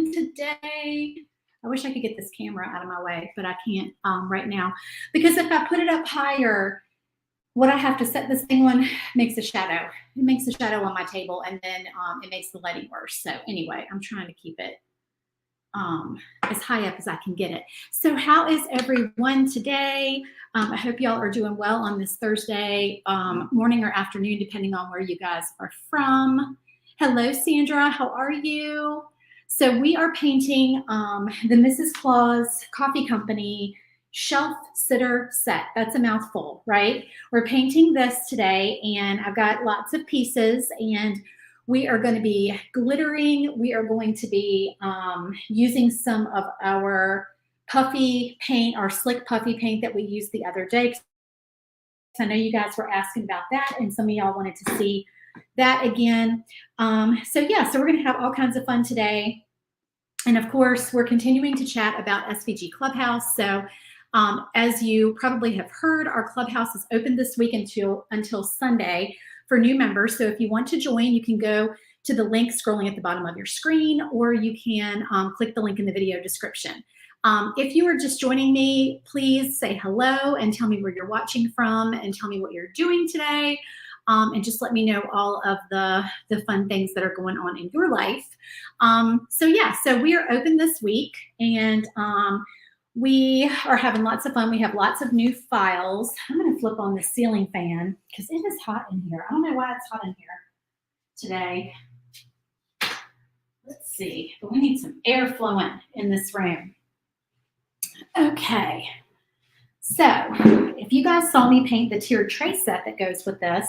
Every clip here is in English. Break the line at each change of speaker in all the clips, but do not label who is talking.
everyone today. I wish I could get this camera out of my way, but I can't right now, because if I put it up higher, what I have to set this thing on makes a shadow. It makes a shadow on my table, and then it makes the lighting worse. So anyway, I'm trying to keep it as high up as I can get it. So how is everyone today? I hope y'all are doing well on this Thursday morning or afternoon, depending on where you guys are from. Hello, Sandra. How are you? So we are painting the Mrs. Claus Coffee Company Shelf Sitter Set. That's a mouthful, right? We're painting this today, and I've got lots of pieces, and we are going to be glittering. We are going to be using some of our puffy paint, our slick puffy paint that we used the other day. I know you guys were asking about that, and some of y'all wanted to see that again. So we're going to have all kinds of fun today. And of course, we're continuing to chat about SVG Clubhouse. So as you probably have heard, our Clubhouse is open this week until Sunday for new members. So if you want to join, you can go to the link scrolling at the bottom of your screen, or you can click the link in the video description. If you are just joining me, please say hello and tell me where you're watching from and tell me what you're doing today. And just let me know all of the fun things that are going on in your life. So we are open this week, and we are having lots of fun. We have lots of new files. I'm going to flip on the ceiling fan because it is hot in here. I don't know why it's hot in here today. Let's see, but we need some air flowing in this room. Okay. So if you guys saw me paint the tiered tray set that goes with this,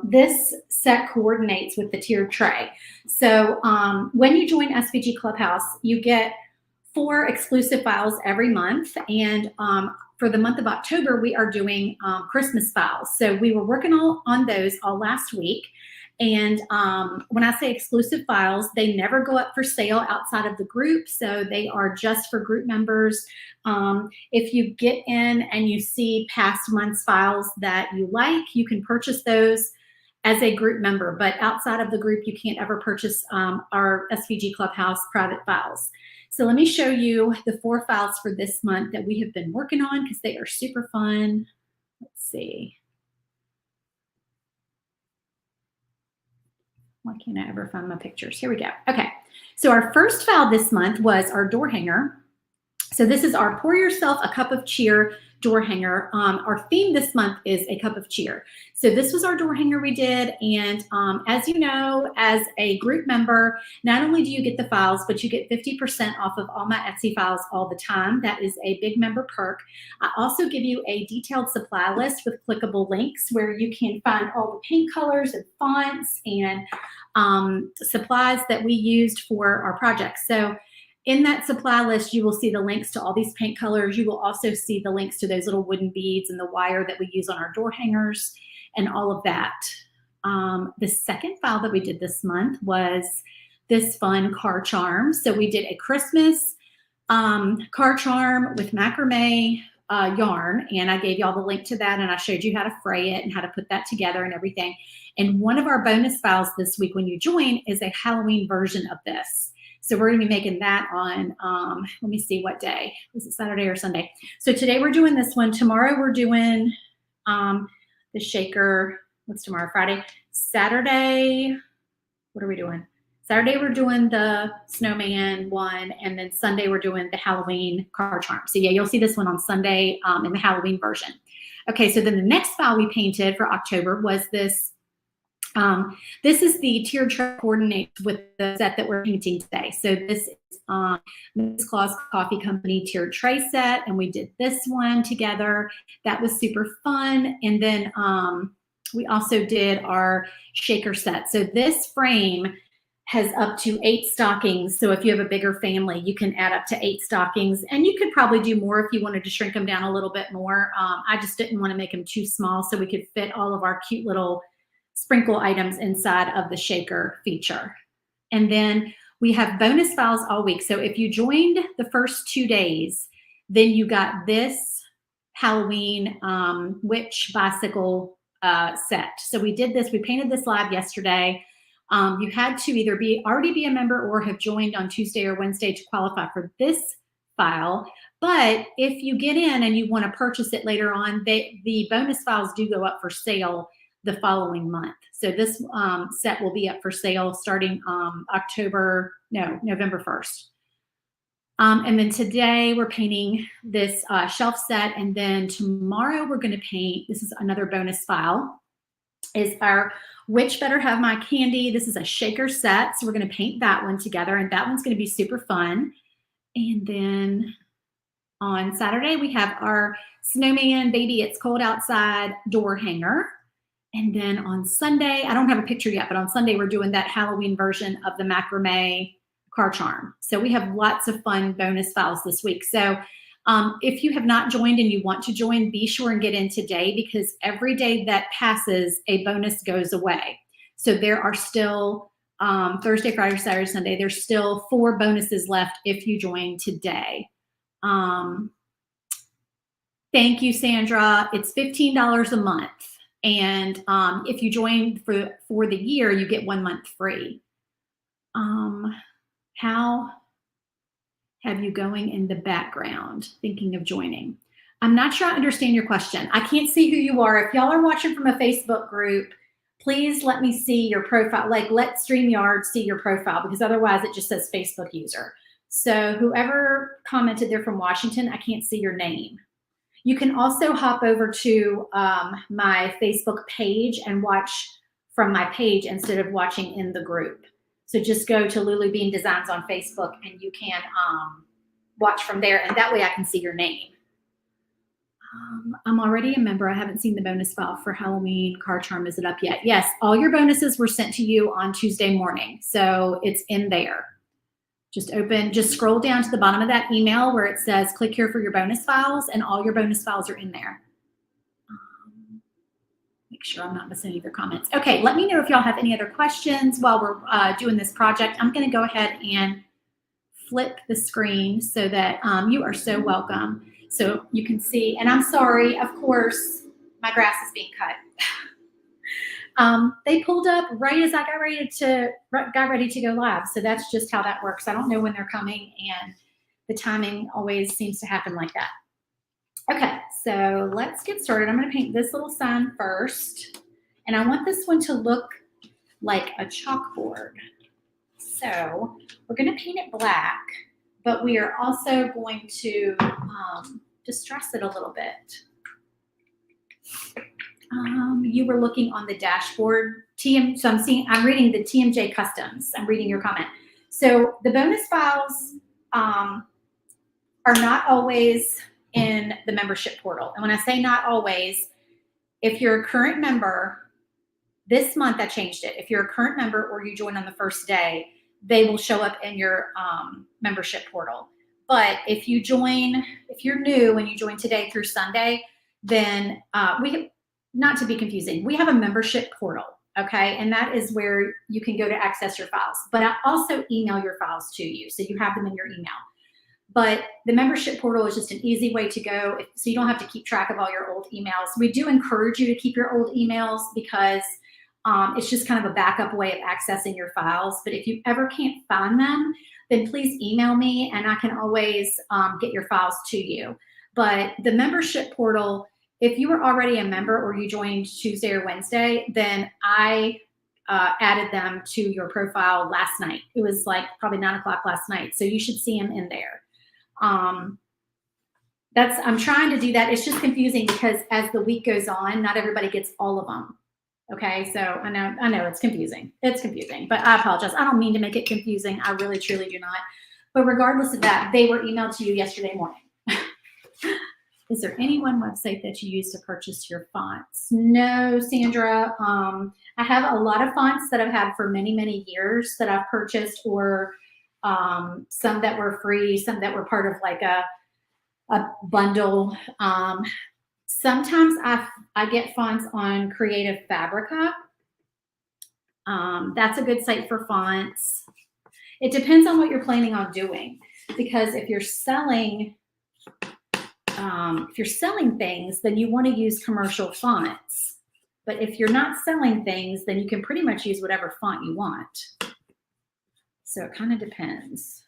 this set coordinates with the tiered tray. So when you join SVG Clubhouse, you get 4 exclusive files every month. And for the month of October, we are doing Christmas files. So we were working on those all last week. And when I say exclusive files, they never go up for sale outside of the group. So they are just for group members. If you get in and you see past month's files that you like, you can purchase those as a group member. But outside of the group, you can't ever purchase our SVG Clubhouse private files. So let me show you the 4 files for this month that we have been working on because they are super fun. Let's see. Why can't I ever find my pictures? Here we go. Okay, so our first file this month was our door hanger. So this is our Pour Yourself a Cup of Cheer door hanger. Our theme this month is a cup of cheer. So this was our door hanger we did. And as you know, as a group member, not only do you get the files, but you get 50% off of all my Etsy files all the time. That is a big member perk. I also give you a detailed supply list with clickable links where you can find all the paint colors and fonts and supplies that we used for our projects. So in that supply list, you will see the links to all these paint colors. You will also see the links to those little wooden beads and the wire that we use on our door hangers and all of that. The second file that we did this month was this fun car charm. So we did a Christmas car charm with macrame yarn, and I gave y'all the link to that, and I showed you how to fray it and how to put that together and everything. And one of our bonus files this week when you join is a Halloween version of this. So we're going to be making that on, let me see what day. Was it Saturday or Sunday? So today we're doing this one. Tomorrow we're doing the shaker. What's tomorrow? Friday. Saturday, what are we doing? Saturday we're doing the snowman one, and then Sunday we're doing the Halloween car charm. So yeah, you'll see this one on Sunday in the Halloween version. Okay, so then the next file we painted for October was this. This is the tiered tray coordinate with the set that we're painting today. So this is Mrs. Claus Coffee Company tiered tray set, and we did this one together. That was super fun. And then we also did our shaker set. So this frame has up to 8 stockings. So if you have a bigger family, you can add up to 8 stockings, and you could probably do more if you wanted to shrink them down a little bit more. I just didn't want to make them too small, so we could fit all of our cute little sprinkle items inside of the shaker feature. And then we have bonus files all week. So if you joined the first 2 days, then you got this Halloween witch bicycle set. So we did this, we painted this live yesterday. You had to either already be a member or have joined on Tuesday or Wednesday to qualify for this file. But if you get in and you want to purchase it later on, the bonus files do go up for sale the following month. So this set will be up for sale starting November 1st. And then today we're painting this shelf set, and then tomorrow we're going to paint, this is another bonus file, is our Which Better Have My Candy. This is a shaker set, so we're going to paint that one together, and that one's going to be super fun. And then on Saturday, we have our Snowman Baby, It's Cold Outside door hanger. And then on Sunday, I don't have a picture yet, but on Sunday, we're doing that Halloween version of the Macrame car charm. So we have lots of fun bonus files this week. So if you have not joined and you want to join, be sure and get in today, because every day that passes, a bonus goes away. So there are still Thursday, Friday, Saturday, Sunday, there's still 4 bonuses left if you join today. Thank you, Sandra. It's $15 a month. And if you join for the year, you get 1 month free. How have you going in the background thinking of joining? I'm not sure I understand your question. I can't see who you are. If y'all are watching from a Facebook group, please let me see your profile. Like, let StreamYard see your profile, because otherwise it just says Facebook user. So whoever commented there from Washington, I can't see your name. You can also hop over to my Facebook page and watch from my page instead of watching in the group. So just go to Lulu Bean Designs on Facebook and you can watch from there, and that way I can see your name. I'm already a member. I haven't seen the bonus file for Halloween car charm. Is it up yet? Yes, all your bonuses were sent to you on Tuesday morning. So it's in there. Just scroll down to the bottom of that email where it says click here for your bonus files, and all your bonus files are in there. Make sure I'm not missing any of your comments. Okay, let me know if y'all have any other questions while we're doing this project. I'm going to go ahead and flip the screen so that you are so welcome. So you can see, and I'm sorry, of course, my grass is being cut. They pulled up right as I got ready to go live. So that's just how that works. I don't know when they're coming, and the timing always seems to happen like that. Okay, so let's get started. I'm going to paint this little sign first, and I want this one to look like a chalkboard. So we're going to paint it black, but we are also going to distress it a little bit. You were looking on the dashboard, so I'm reading the TMJ Customs. I'm reading your comment. So the bonus files are not always in the membership portal. And when I say not always, if you're a current member, this month I changed it. If you're a current member or you join on the first day, they will show up in your membership portal. But if you're new and you join today through Sunday, then not to be confusing, we have a membership portal, okay? And that is where you can go to access your files. But I also email your files to you, so you have them in your email. But the membership portal is just an easy way to go, so you don't have to keep track of all your old emails. We do encourage you to keep your old emails because it's just kind of a backup way of accessing your files. But if you ever can't find them, then please email me, and I can always get your files to you. But the membership portal, if you were already a member or you joined Tuesday or Wednesday, then I added them to your profile last night. It was like probably 9 o'clock last night. So you should see them in there. I'm trying to do that. It's just confusing because as the week goes on, not everybody gets all of them. Okay, so I know it's confusing. It's confusing, but I apologize. I don't mean to make it confusing. I really, truly do not. But regardless of that, they were emailed to you yesterday morning. Is there any one website that you use to purchase your fonts? No, Sandra. I have a lot of fonts that I've had for many, many years that I've purchased, or some that were free, some that were part of like a bundle. Sometimes I get fonts on Creative Fabrica. That's a good site for fonts. It depends on what you're planning on doing, because if you're selling things, then you want to use commercial fonts. But if you're not selling things, then you can pretty much use whatever font you want. So it kind of depends.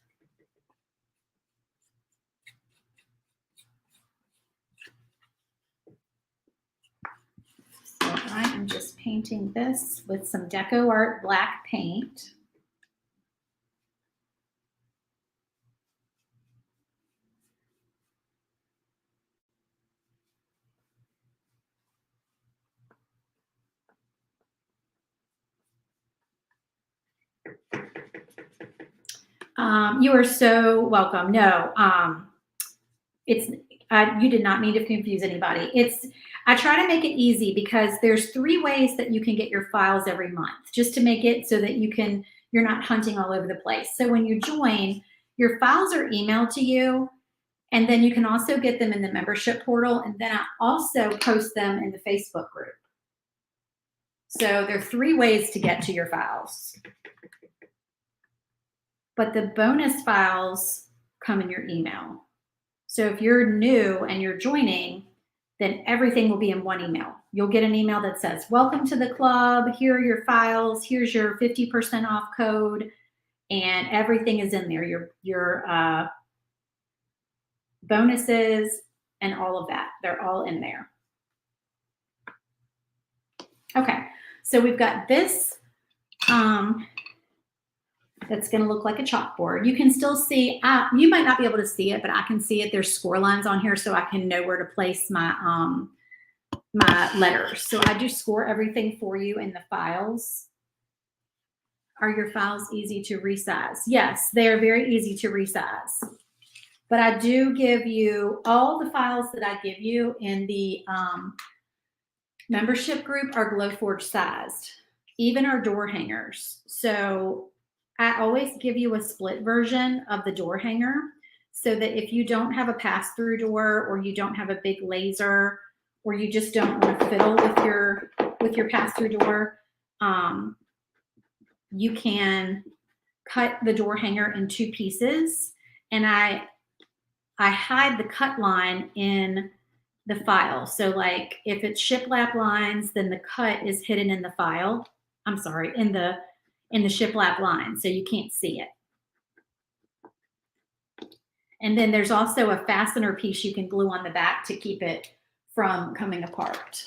So I am just painting this with some Deco Art black paint. You are so welcome. No, you did not mean to confuse anybody. I try to make it easy because there's 3 ways that you can get your files every month, just to make it so that you're not hunting all over the place. So when you join, your files are emailed to you, and then you can also get them in the membership portal, and then I also post them in the Facebook group. So there are 3 ways to get to your files. But the bonus files come in your email. So if you're new and you're joining, then everything will be in one email. You'll get an email that says, welcome to the club, here are your files, here's your 50% off code, and everything is in there. Your bonuses and all of that, they're all in there. Okay, so we've got this that's going to look like a chalkboard. You can still see, you might not be able to see it, but I can see it. There's score lines on here so I can know where to place my my letters. So I do score everything for you in the files. Are your files easy to resize? Yes, they are very easy to resize. But I do give you all the files that I give you in the membership group are Glowforge sized, even our door hangers. So I always give you a split version of the door hanger so that if you don't have a pass-through door, or you don't have a big laser, or you just don't want to fiddle with your pass-through door, you can cut the door hanger in 2 pieces, and I hide the cut line in the file. So like if it's shiplap lines, then the cut is hidden in the file. I'm sorry, in the shiplap line, so you can't see it. And then there's also a fastener piece you can glue on the back to keep it from coming apart.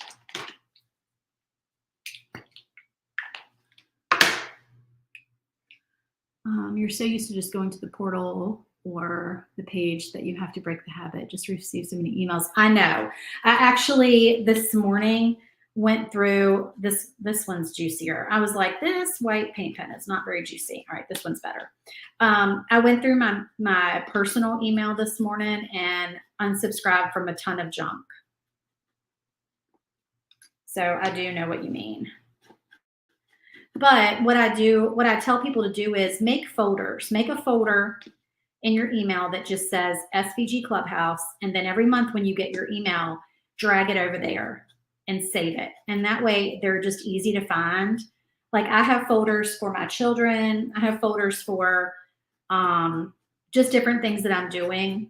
You're so used to just going to the portal or the page that you have to break the habit. Just receive so many emails. I know. I actually this morning went through this one's juicier. I was like, this white paint pen is not very juicy. All right, this one's better. I went through my personal email this morning and unsubscribed from a ton of junk. So I do know what you mean. But what I tell people to do is make folders. Make a folder in your email that just says SVG Clubhouse, and then every month when you get your email, drag it over there and save it. And that way they're just easy to find. Like I have folders for my children. I have folders for just different things that I'm doing.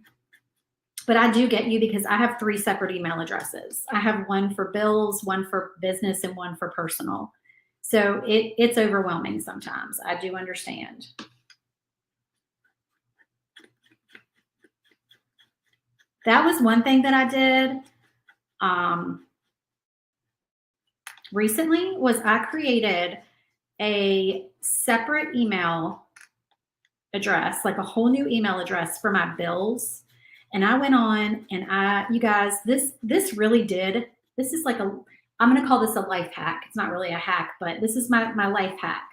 But I do get you because I have 3 separate email addresses. I have one for bills, one for business, and one for personal. So it's overwhelming sometimes. I do understand. That was one thing that I did recently was I created a separate email address, like a whole new email address for my bills. And I went on and you guys, this really did, this is like I'm going to call this a life hack. It's not really a hack, but this is my life hack.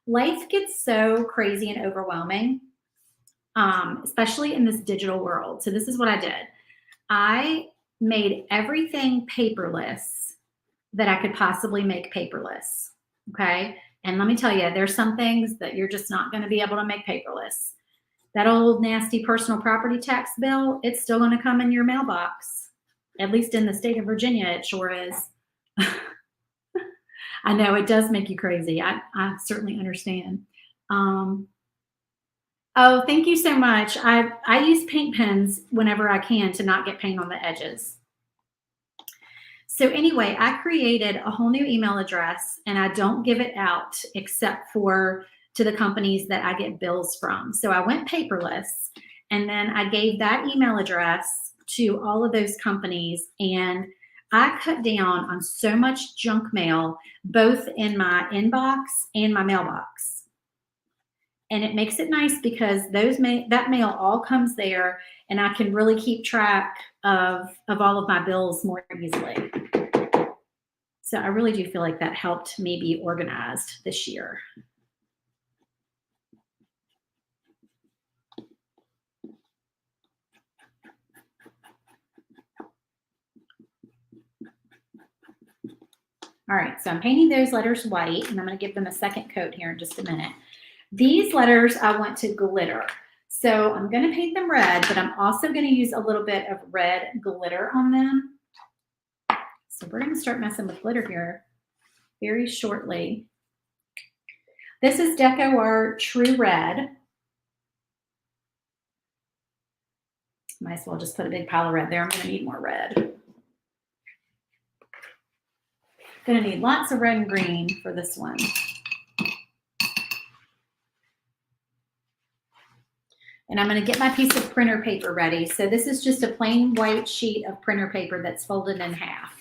Life gets so crazy and overwhelming, especially in this digital world. So this is what I did. I made everything paperless that I could possibly make paperless. Okay. And let me tell you, there's some things that you're just not going to be able to make paperless. That old nasty personal property tax bill, it's still going to come in your mailbox. At least in the state of Virginia, it sure is. I know it does make you crazy. I certainly understand. Oh, thank you so much. I use paint pens whenever I can to not get paint on the edges. So anyway, I created a whole new email address, and I don't give it out except for to the companies that I get bills from. So I went paperless, and then I gave that email address to all of those companies, and I cut down on so much junk mail, both in my inbox and my mailbox. And it makes it nice because that mail all comes there, and I can really keep track of all of my bills more easily. So I really do feel like that helped me be organized this year. All right, so I'm painting those letters white, and I'm going to give them a second coat here in just a minute. These letters I want to glitter. So I'm going to paint them red, but I'm also going to use a little bit of red glitter on them. So we're going to start messing with glitter here very shortly. This is Deco Art True Red. Might as well just put a big pile of red there. I'm going to need more red. Going to need lots of red and green for this one. And I'm going to get my piece of printer paper ready. So this is just a plain white sheet of printer paper that's folded in half.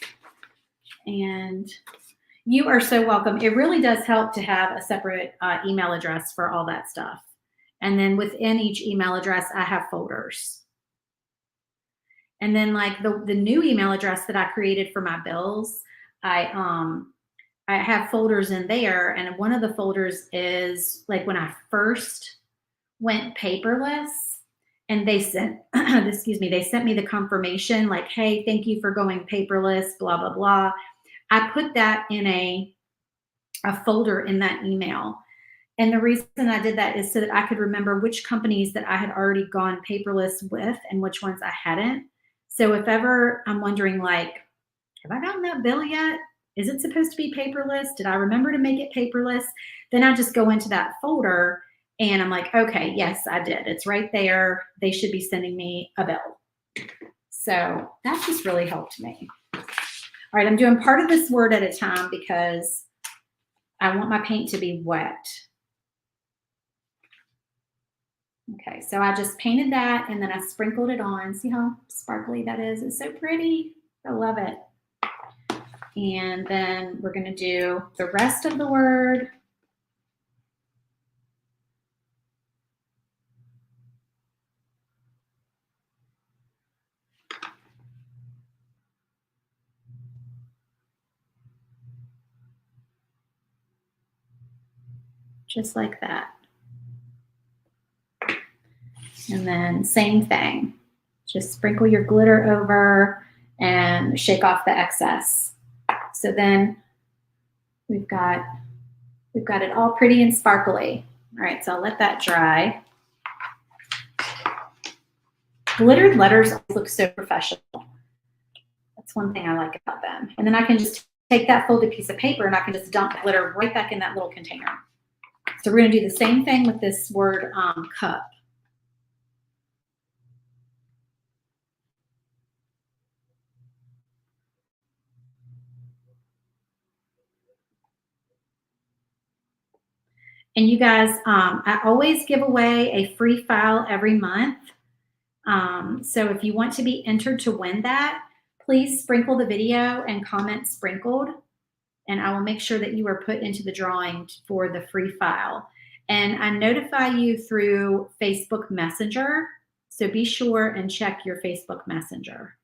And you are so welcome. It really does help to have a separate email address for all that stuff. And then within each email address, I have folders. And then like the new email address that I created for my bills, I have folders in there. And one of the folders is like when I first went paperless, and they sent, excuse me, they sent me the confirmation like, hey, thank you for going paperless, blah, blah, blah. I put that in a folder in that email. And the reason I did that is so that I could remember which companies that I had already gone paperless with and which ones I hadn't. So if ever I'm wondering like, have I gotten that bill yet? Is it supposed to be paperless? Did I remember to make it paperless? Then I just go into that folder and I'm like, okay, yes, I did. It's right there. They should be sending me a bill. So that just really helped me. All right, I'm doing part of this word at a time because I want my paint to be wet. Okay, so I just painted that and then I sprinkled it on. See how sparkly that is? It's so pretty. I love it. And then we're going to do the rest of the word. Just like that. And then same thing. Just sprinkle your glitter over and shake off the excess. So then we've got it all pretty and sparkly. All right, so I'll let that dry. Glittered letters look so professional. That's one thing I like about them. And then I can just take that folded piece of paper and I can just dump glitter right back in that little container. So we're going to do the same thing with this word cup. And you guys, I always give away a free file every month. So if you want to be entered to win that, please sprinkle the video and comment sprinkled, and I will make sure that you are put into the drawing for the free file. And I notify you through Facebook Messenger, so be sure and check your Facebook Messenger.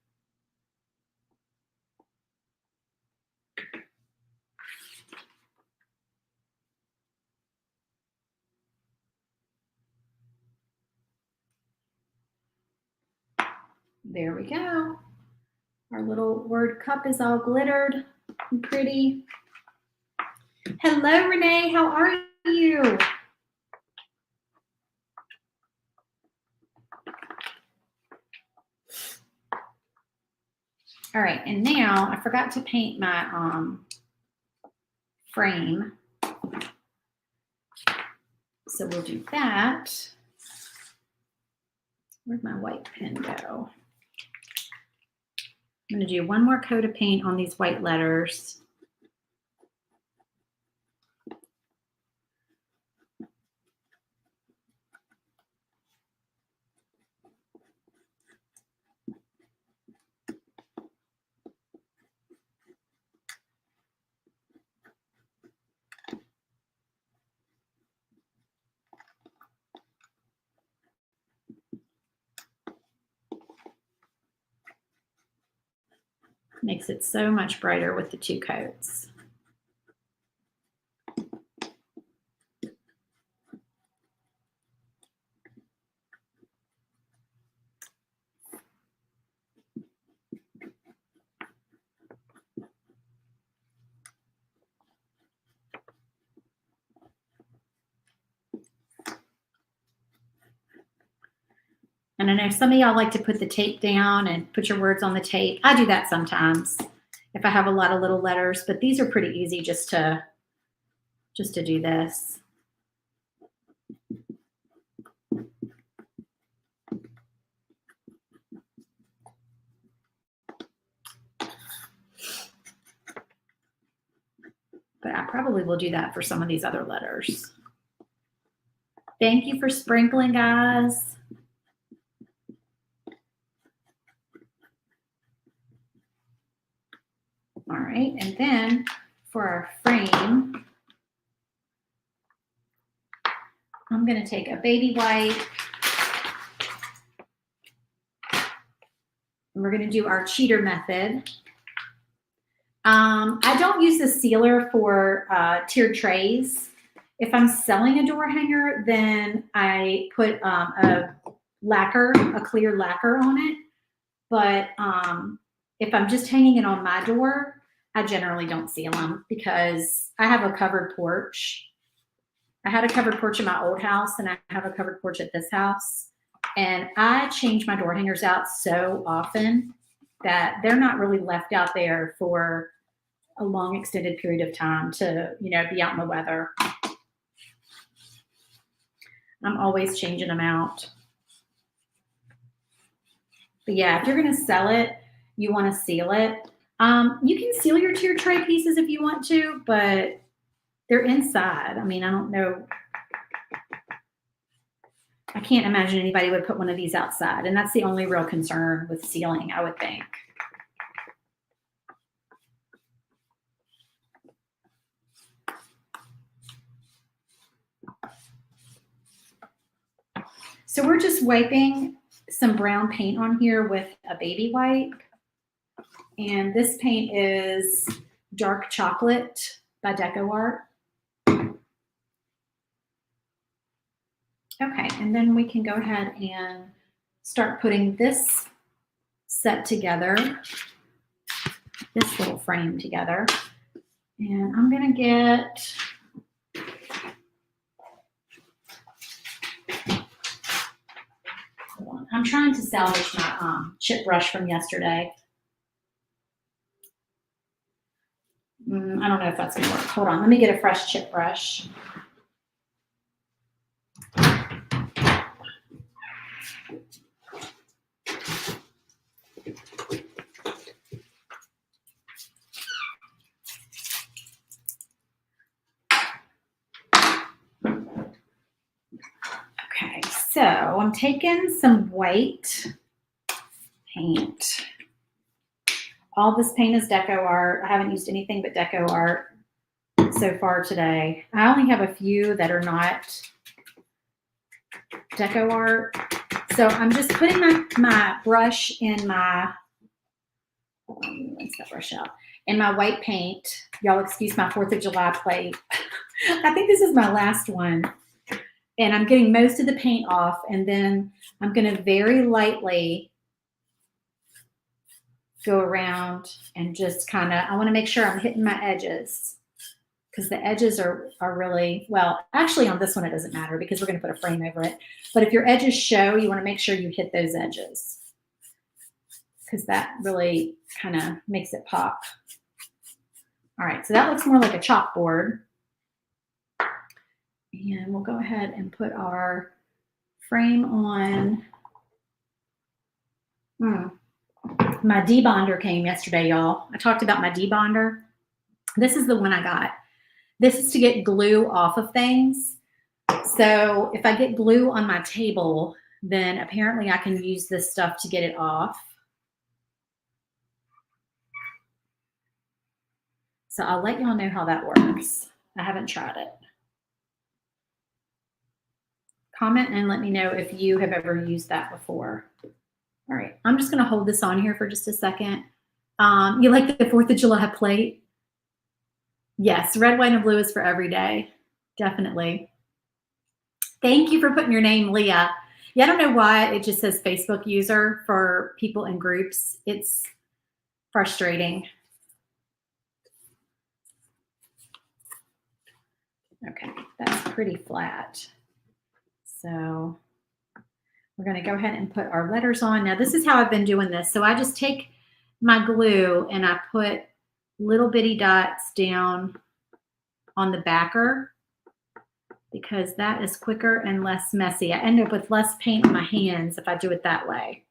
There we go. Our little word cup is all glittered and pretty. Hello, Renee. How are you? All right, and now I forgot to paint my frame. So we'll do that. Where'd my white pen go? I'm going to do one more coat of paint on these white letters. Makes it so much brighter with the two coats. And I know some of y'all like to put the tape down and put your words on the tape. I do that sometimes if I have a lot of little letters, but these are pretty easy just to do this. But I probably will do that for some of these other letters. Thank you for sprinkling, guys. All right, and then for our frame, I'm going to take a baby white. And we're going to do our cheater method. I don't use the sealer for tiered trays. If I'm selling a door hanger, then I put a clear lacquer on it. But if I'm just hanging it on my door, I generally don't seal them because I have a covered porch. I had a covered porch in my old house, and I have a covered porch at this house. And I change my door hangers out so often that they're not really left out there for a long extended period of time to, be out in the weather. I'm always changing them out. But yeah, if you're going to sell it, you want to seal it. You can seal your tier tray pieces if you want to, but they're inside. I mean, I don't know. I can't imagine anybody would put one of these outside. And that's the only real concern with sealing, I would think. So we're just wiping some brown paint on here with a baby wipe. And this paint is Dark Chocolate by Deco Art. Okay, and then we can go ahead and start putting this set together, this little frame together. And I'm going to get I'm trying to salvage my chip brush from yesterday. I don't know if that's going to work. Hold on. Let me get a fresh chip brush. Okay, so I'm taking some white paint. All this paint is Deco Art. I haven't used anything but Deco Art so far today. I only have a few that are not Deco Art. So I'm just putting my brush in my, rinse that brush out, in my white paint. Y'all excuse my 4th of July plate. I think this is my last one. And I'm getting most of the paint off, and then I'm going to very lightly go around and just kind of, I want to make sure I'm hitting my edges, because the edges are really, well, actually on this one it doesn't matter because we're going to put a frame over it. But if your edges show, you want to make sure you hit those edges, because that really kind of makes it pop. All right, so that looks more like a chalkboard. And we'll go ahead and put our frame on. My debonder came yesterday, y'all. I talked about my debonder. This is the one I got. This is to get glue off of things. So if I get glue on my table, then apparently I can use this stuff to get it off. So I'll let y'all know how that works. I haven't tried it. Comment and let me know if you have ever used that before. All right, I'm just gonna hold this on here for just a second. You like the 4th of July plate? Yes, red, white, and blue is for every day, definitely. Thank you for putting your name, Leah. Yeah, I don't know why it just says Facebook user for people in groups. It's frustrating. Okay, that's pretty flat. So we're going to go ahead and put our letters on. Now, this is how I've been doing this. So I just take my glue and I put little bitty dots down on the backer because that is quicker and less messy. I end up with less paint on my hands if I do it that way.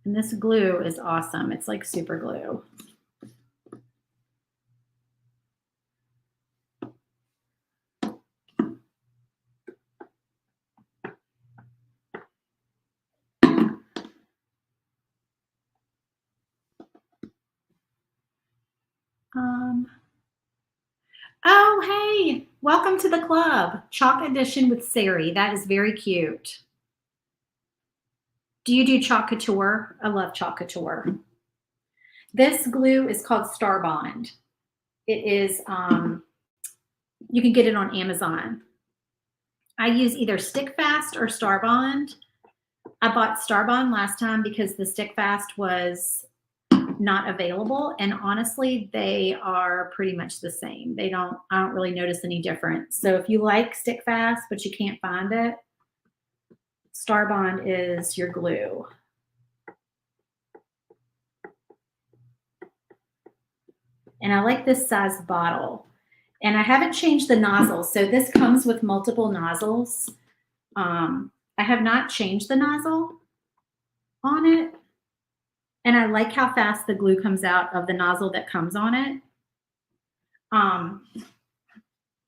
And this glue is awesome. It's like super glue. Oh, hey, welcome to the club. Chalk edition with Sari. That is very cute. Do you do chalk couture? I love chalk couture. This glue is called Star Bond. It is, you can get it on Amazon. I use either Stick Fast or Star Bond. I bought Star Bond last time because the Stick Fast was not available, and honestly they are pretty much the same. I don't really notice any difference. So if you like Stick Fast but you can't find it, Star Bond is your glue. And I like this size bottle, and I haven't changed the nozzle. So this comes with multiple nozzles. I have not changed the nozzle on it. And I like how fast the glue comes out of the nozzle that comes on it.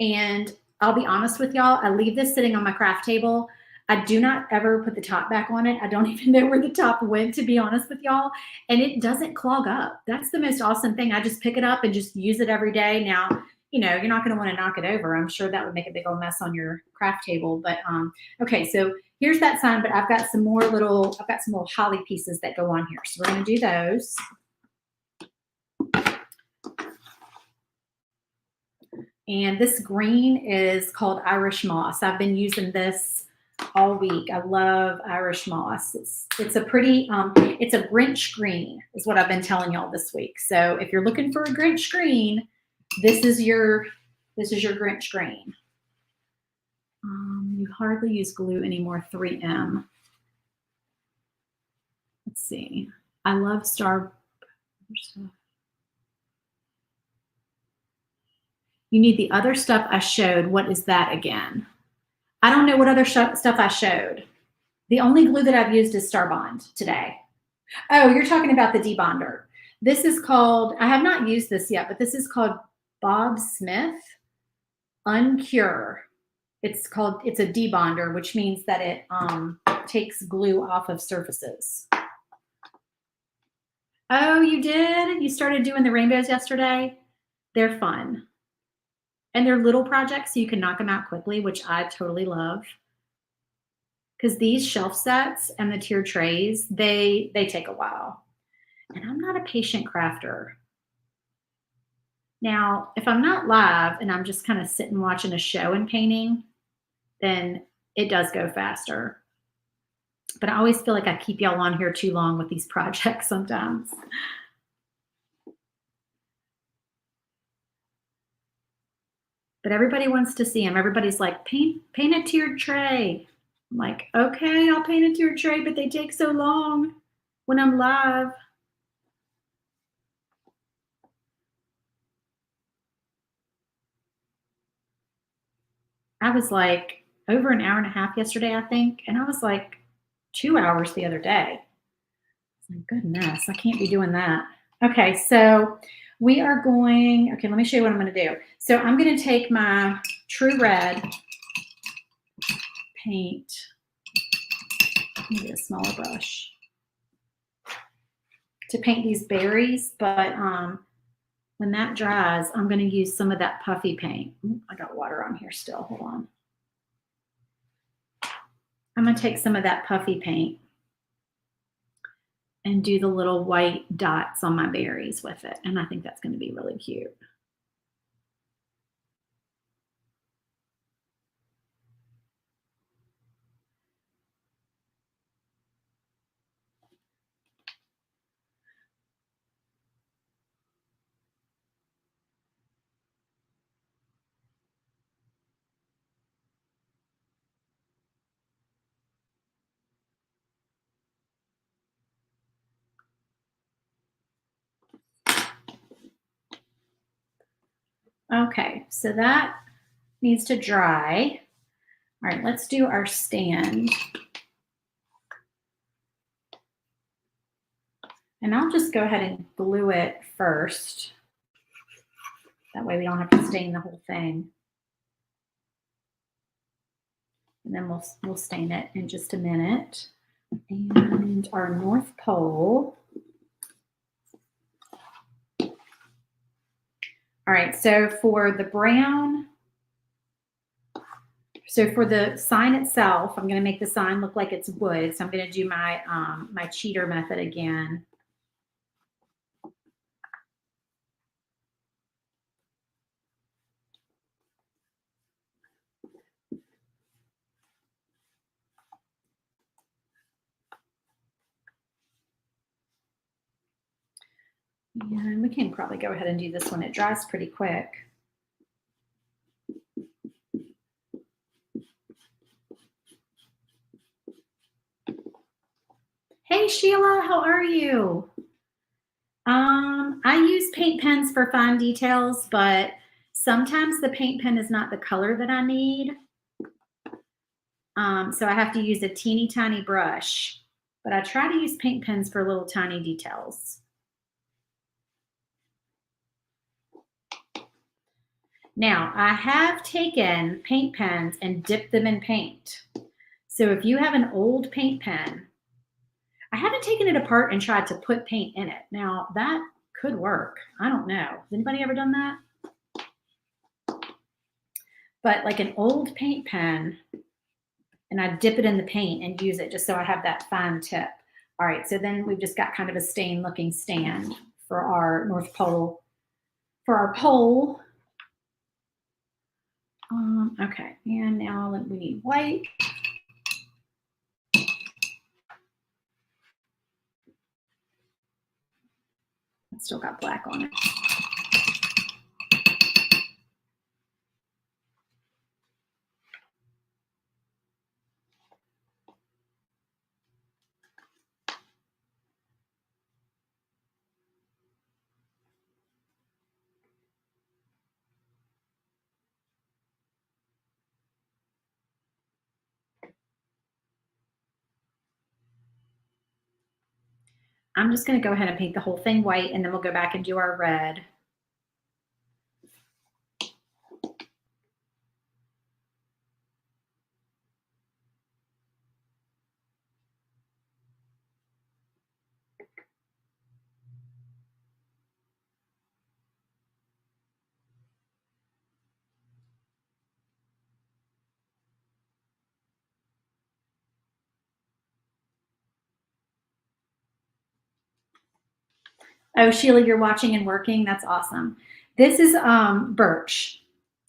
And I'll be honest with y'all, I leave this sitting on my craft table. I do not ever put the top back on it. I don't even know where the top went, to be honest with y'all. And it doesn't clog up. That's the most awesome thing. I just pick it up and just use it every day. Now, you know, you're not going to want to knock it over. I'm sure that would make a big old mess on your craft table. But okay, so here's that sign, but I've got some little holly pieces that go on here. So we're going to do those. And this green is called Irish Moss. I've been using this all week. I love Irish Moss. It's a pretty, it's a Grinch Green is what I've been telling y'all this week. So if you're looking for a Grinch Green, this is your Grinch Green. You hardly use glue anymore, 3M. Let's see. I love Star. You need the other stuff I showed. What is that again? I don't know what other stuff I showed. The only glue that I've used is Star Bond today. Oh, you're talking about the debonder. This is called, I have not used this yet, but this is called Bob Smith Uncure. It's a debonder, which means that it takes glue off of surfaces. Oh, you did? You started doing the rainbows yesterday? They're fun. And they're little projects, so you can knock them out quickly, which I totally love. Because these shelf sets and the tier trays, they take a while. And I'm not a patient crafter. Now, if I'm not live and I'm just kind of sitting watching a show and painting, then it does go faster. But I always feel like I keep y'all on here too long with these projects sometimes. But everybody wants to see them. Everybody's like, paint a tiered tray. I'm like, okay, I'll paint a tiered tray, but they take so long when I'm live. I was like over an hour and a half yesterday, I think. And I was like 2 hours the other day. My goodness, I can't be doing that. Okay, so we are going, okay, let me show you what I'm going to do. So I'm going to take my True Red paint, maybe a smaller brush, to paint these berries, but when that dries, I'm going to use some of that puffy paint. Ooh, I got water on here still, hold on. I'm going to take some of that puffy paint and do the little white dots on my berries with it. And I think that's going to be really cute. Okay, so that needs to dry. All right, let's do our stand. And I'll just go ahead and glue it first. That way we don't have to stain the whole thing. And then we'll stain it in just a minute. And our North Pole. All right, so for the brown, so for the sign itself, I'm going to make the sign look like it's wood. So I'm going to do my my cheater method again. And we can probably go ahead and do this one. It dries pretty quick. Hey, Sheila, how are you? I use paint pens for fine details, but sometimes the paint pen is not the color that I need. So I have to use a teeny tiny brush, but I try to use paint pens for little tiny details. Now, I have taken paint pens and dipped them in paint. So if you have an old paint pen, I haven't taken it apart and tried to put paint in it. Now, that could work. I don't know. Has anybody ever done that? But like an old paint pen, and I dip it in the paint and use it just so I have that fine tip. All right, so then we've just got kind of a stain looking stand for our North Pole. For our pole, okay, and now we need white. It's still got black on it. I'm just going to go ahead and paint the whole thing white, and then we'll go back and do our red. Oh, Sheila, you're watching and working. That's awesome. This is birch.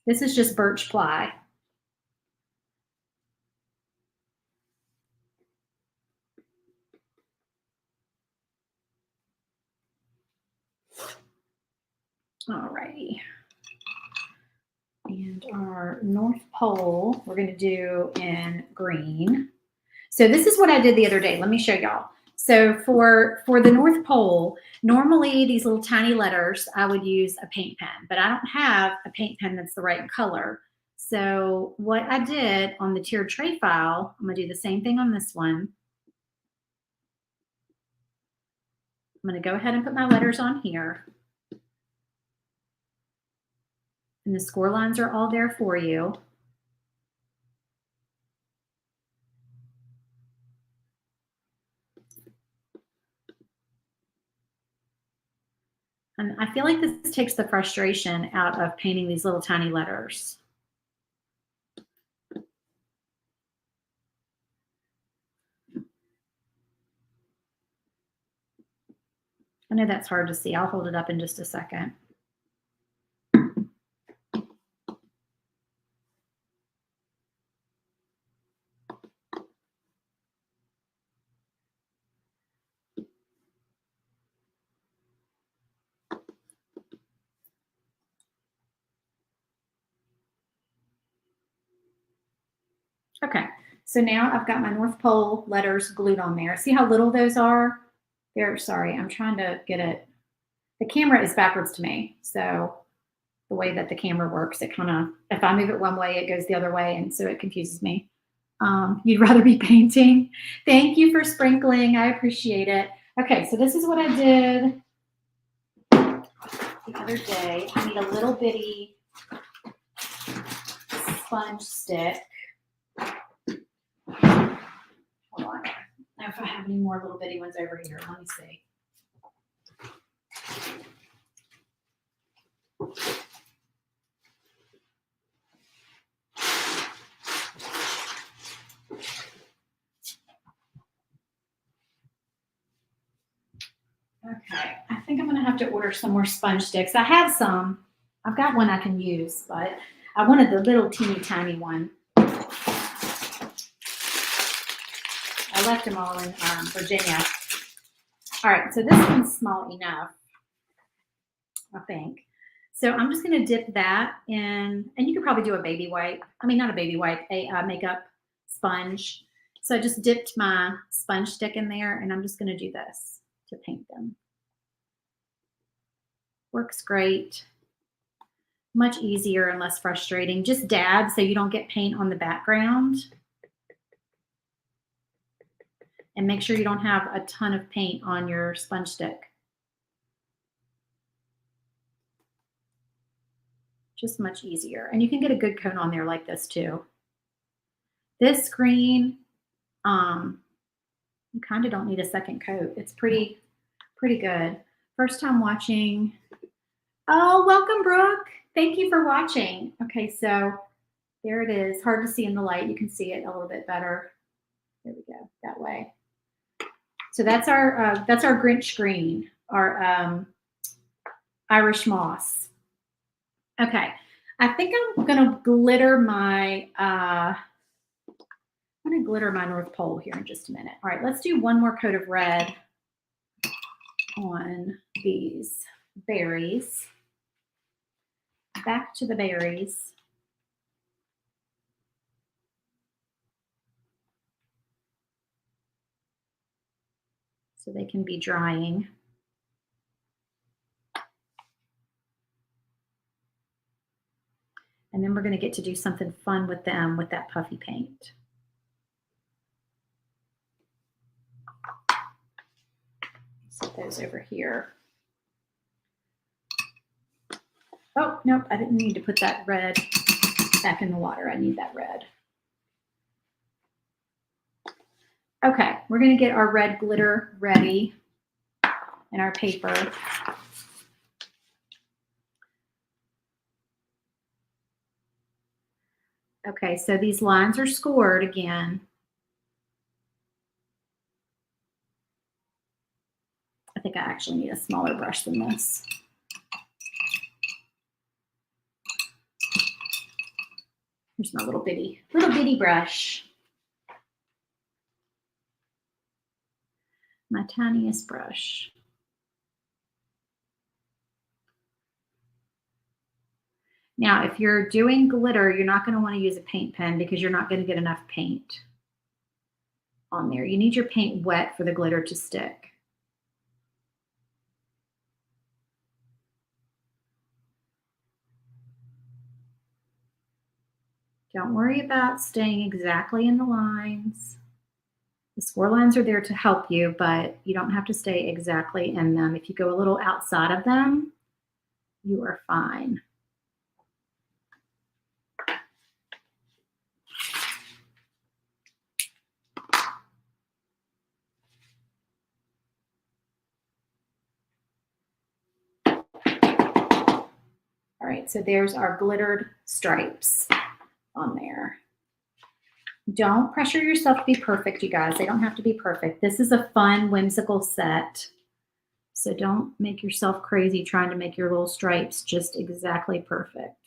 This is just birch ply. All righty. And our North Pole, we're going to do in green. So this is what I did the other day. Let me show y'all. So for the North Pole, normally these little tiny letters, I would use a paint pen, but I don't have a paint pen that's the right color. So what I did on the tiered tray file, I'm going to do the same thing on this one. I'm going to go ahead and put my letters on here. And the score lines are all there for you. And I feel like this takes the frustration out of painting these little tiny letters. I know that's hard to see. I'll hold it up in just a second. Okay, so now I've got my North Pole letters glued on there. See how little those are? There, sorry, I'm trying to get it. The camera is backwards to me, so the way that the camera works, it kind of, if I move it one way, it goes the other way, and so it confuses me. You'd rather be painting. Thank you for sprinkling. I appreciate it. Okay, so this is what I did the other day. I need a little bitty sponge stick. Hold on. I don't know if I have any more little bitty ones over here. Let me see. Okay, I think I'm going to have to order some more sponge sticks. I have some. I've got one I can use, but I wanted the little teeny tiny one. I left them all in Virginia. All right, so this one's small enough, I think. So I'm just going to dip that in, and you could probably do a baby wipe. I mean, not a baby wipe, a makeup sponge. So I just dipped my sponge stick in there, and I'm just going to do this to paint them. Works great. Much easier and less frustrating. Just dab so you don't get paint on the background. And make sure you don't have a ton of paint on your sponge stick. Just much easier. And you can get a good coat on there like this too. This green, you kind of don't need a second coat. It's pretty good. First time watching. Oh, welcome, Brooke. Thank you for watching. Okay, so there it is. Hard to see in the light. You can see it a little bit better. There we go, that way. So that's our Grinch Green, our Irish moss. Okay, I think I'm gonna glitter my North Pole here in just a minute. All right, let's do one more coat of red on these berries. Back to the berries. So they can be drying. And then we're going to get to do something fun with them with that puffy paint. Set those over here. Oh, nope, I didn't need to put that red back in the water. I need that red. Okay, we're going to get our red glitter ready in our paper. Okay, so these lines are scored again. I think I actually need a smaller brush than this. Here's my little bitty brush. My tiniest brush. Now, if you're doing glitter, you're not going to want to use a paint pen because you're not going to get enough paint on there. You need your paint wet for the glitter to stick. Don't worry about staying exactly in the lines. The score lines are there to help you, but you don't have to stay exactly in them. If you go a little outside of them, you are fine. All right, so there's our glittered stripes on there. Don't pressure yourself to be perfect, you guys. They don't have to be perfect. This is a fun, whimsical set. So don't make yourself crazy trying to make your little stripes just exactly perfect.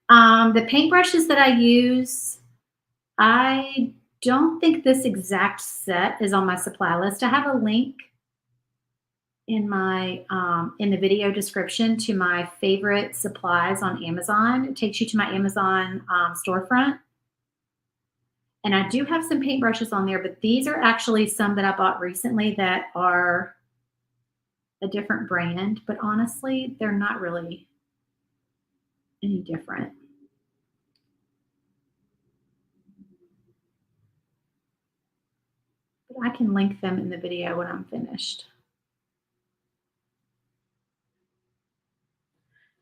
The paintbrushes that I use, I don't think this exact set is on my supply list. I have a link in my in the video description to my favorite supplies on Amazon. It takes you to my Amazon storefront. And I do have some paintbrushes on there, but these are actually some that I bought recently that are a different brand, but honestly, they're not really any different. But I can link them in the video when I'm finished.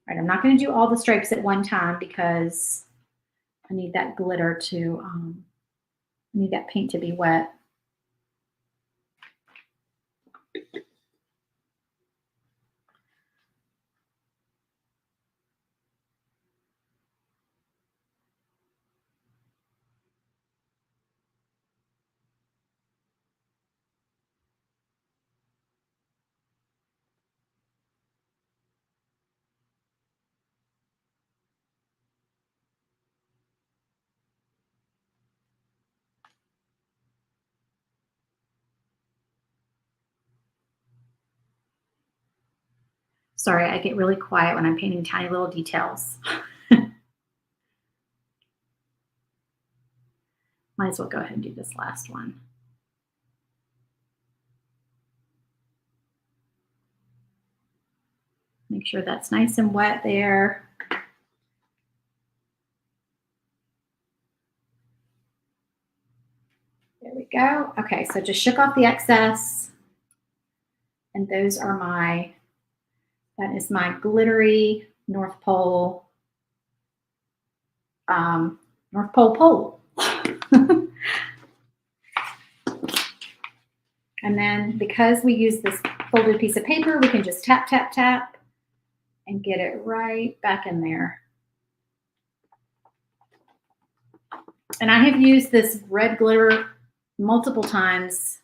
All right, I'm not going to do all the stripes at one time because I need that glitter to, I need that paint to be wet. Sorry, I get really quiet when I'm painting tiny little details. Might as well go ahead and do this last one. Make sure that's nice and wet there. There we go. Okay, so just shook off the excess. And those are my, that is my glittery North Pole pole. And then because we use this folded piece of paper, we can just tap, tap, tap and get it right back in there. And I have used this red glitter multiple times.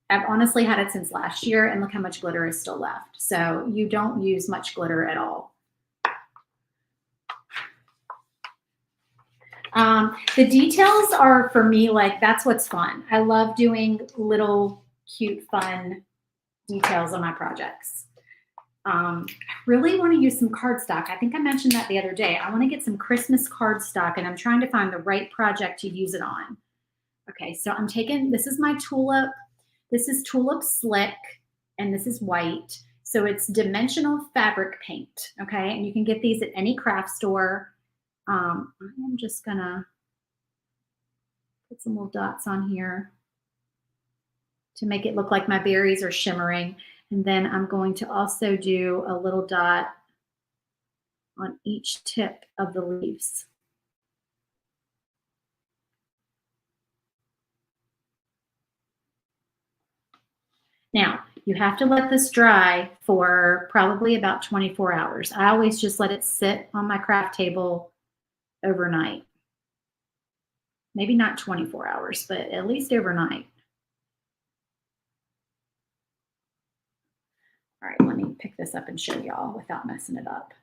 I've honestly had it since last year, and look how much glitter is still left. So you don't use much glitter at all. The details are, for me, like, that's what's fun. I love doing little cute, fun details on my projects. I really want to use some cardstock. I think I mentioned that the other day. I want to get some Christmas cardstock, and I'm trying to find the right project to use it on. Okay, so I'm taking, this is my tulip. This is Tulip Slick, and this is white. So it's dimensional fabric paint, okay? And you can get these at any craft store. I'm just gonna put some little dots on here to make it look like my berries are shimmering. And then I'm going to also do a little dot on each tip of the leaves. Now, you have to let this dry for probably about 24 hours. I always just let it sit on my craft table overnight. Maybe not 24 hours, but at least overnight. All right, let me pick this up and show y'all without messing it up.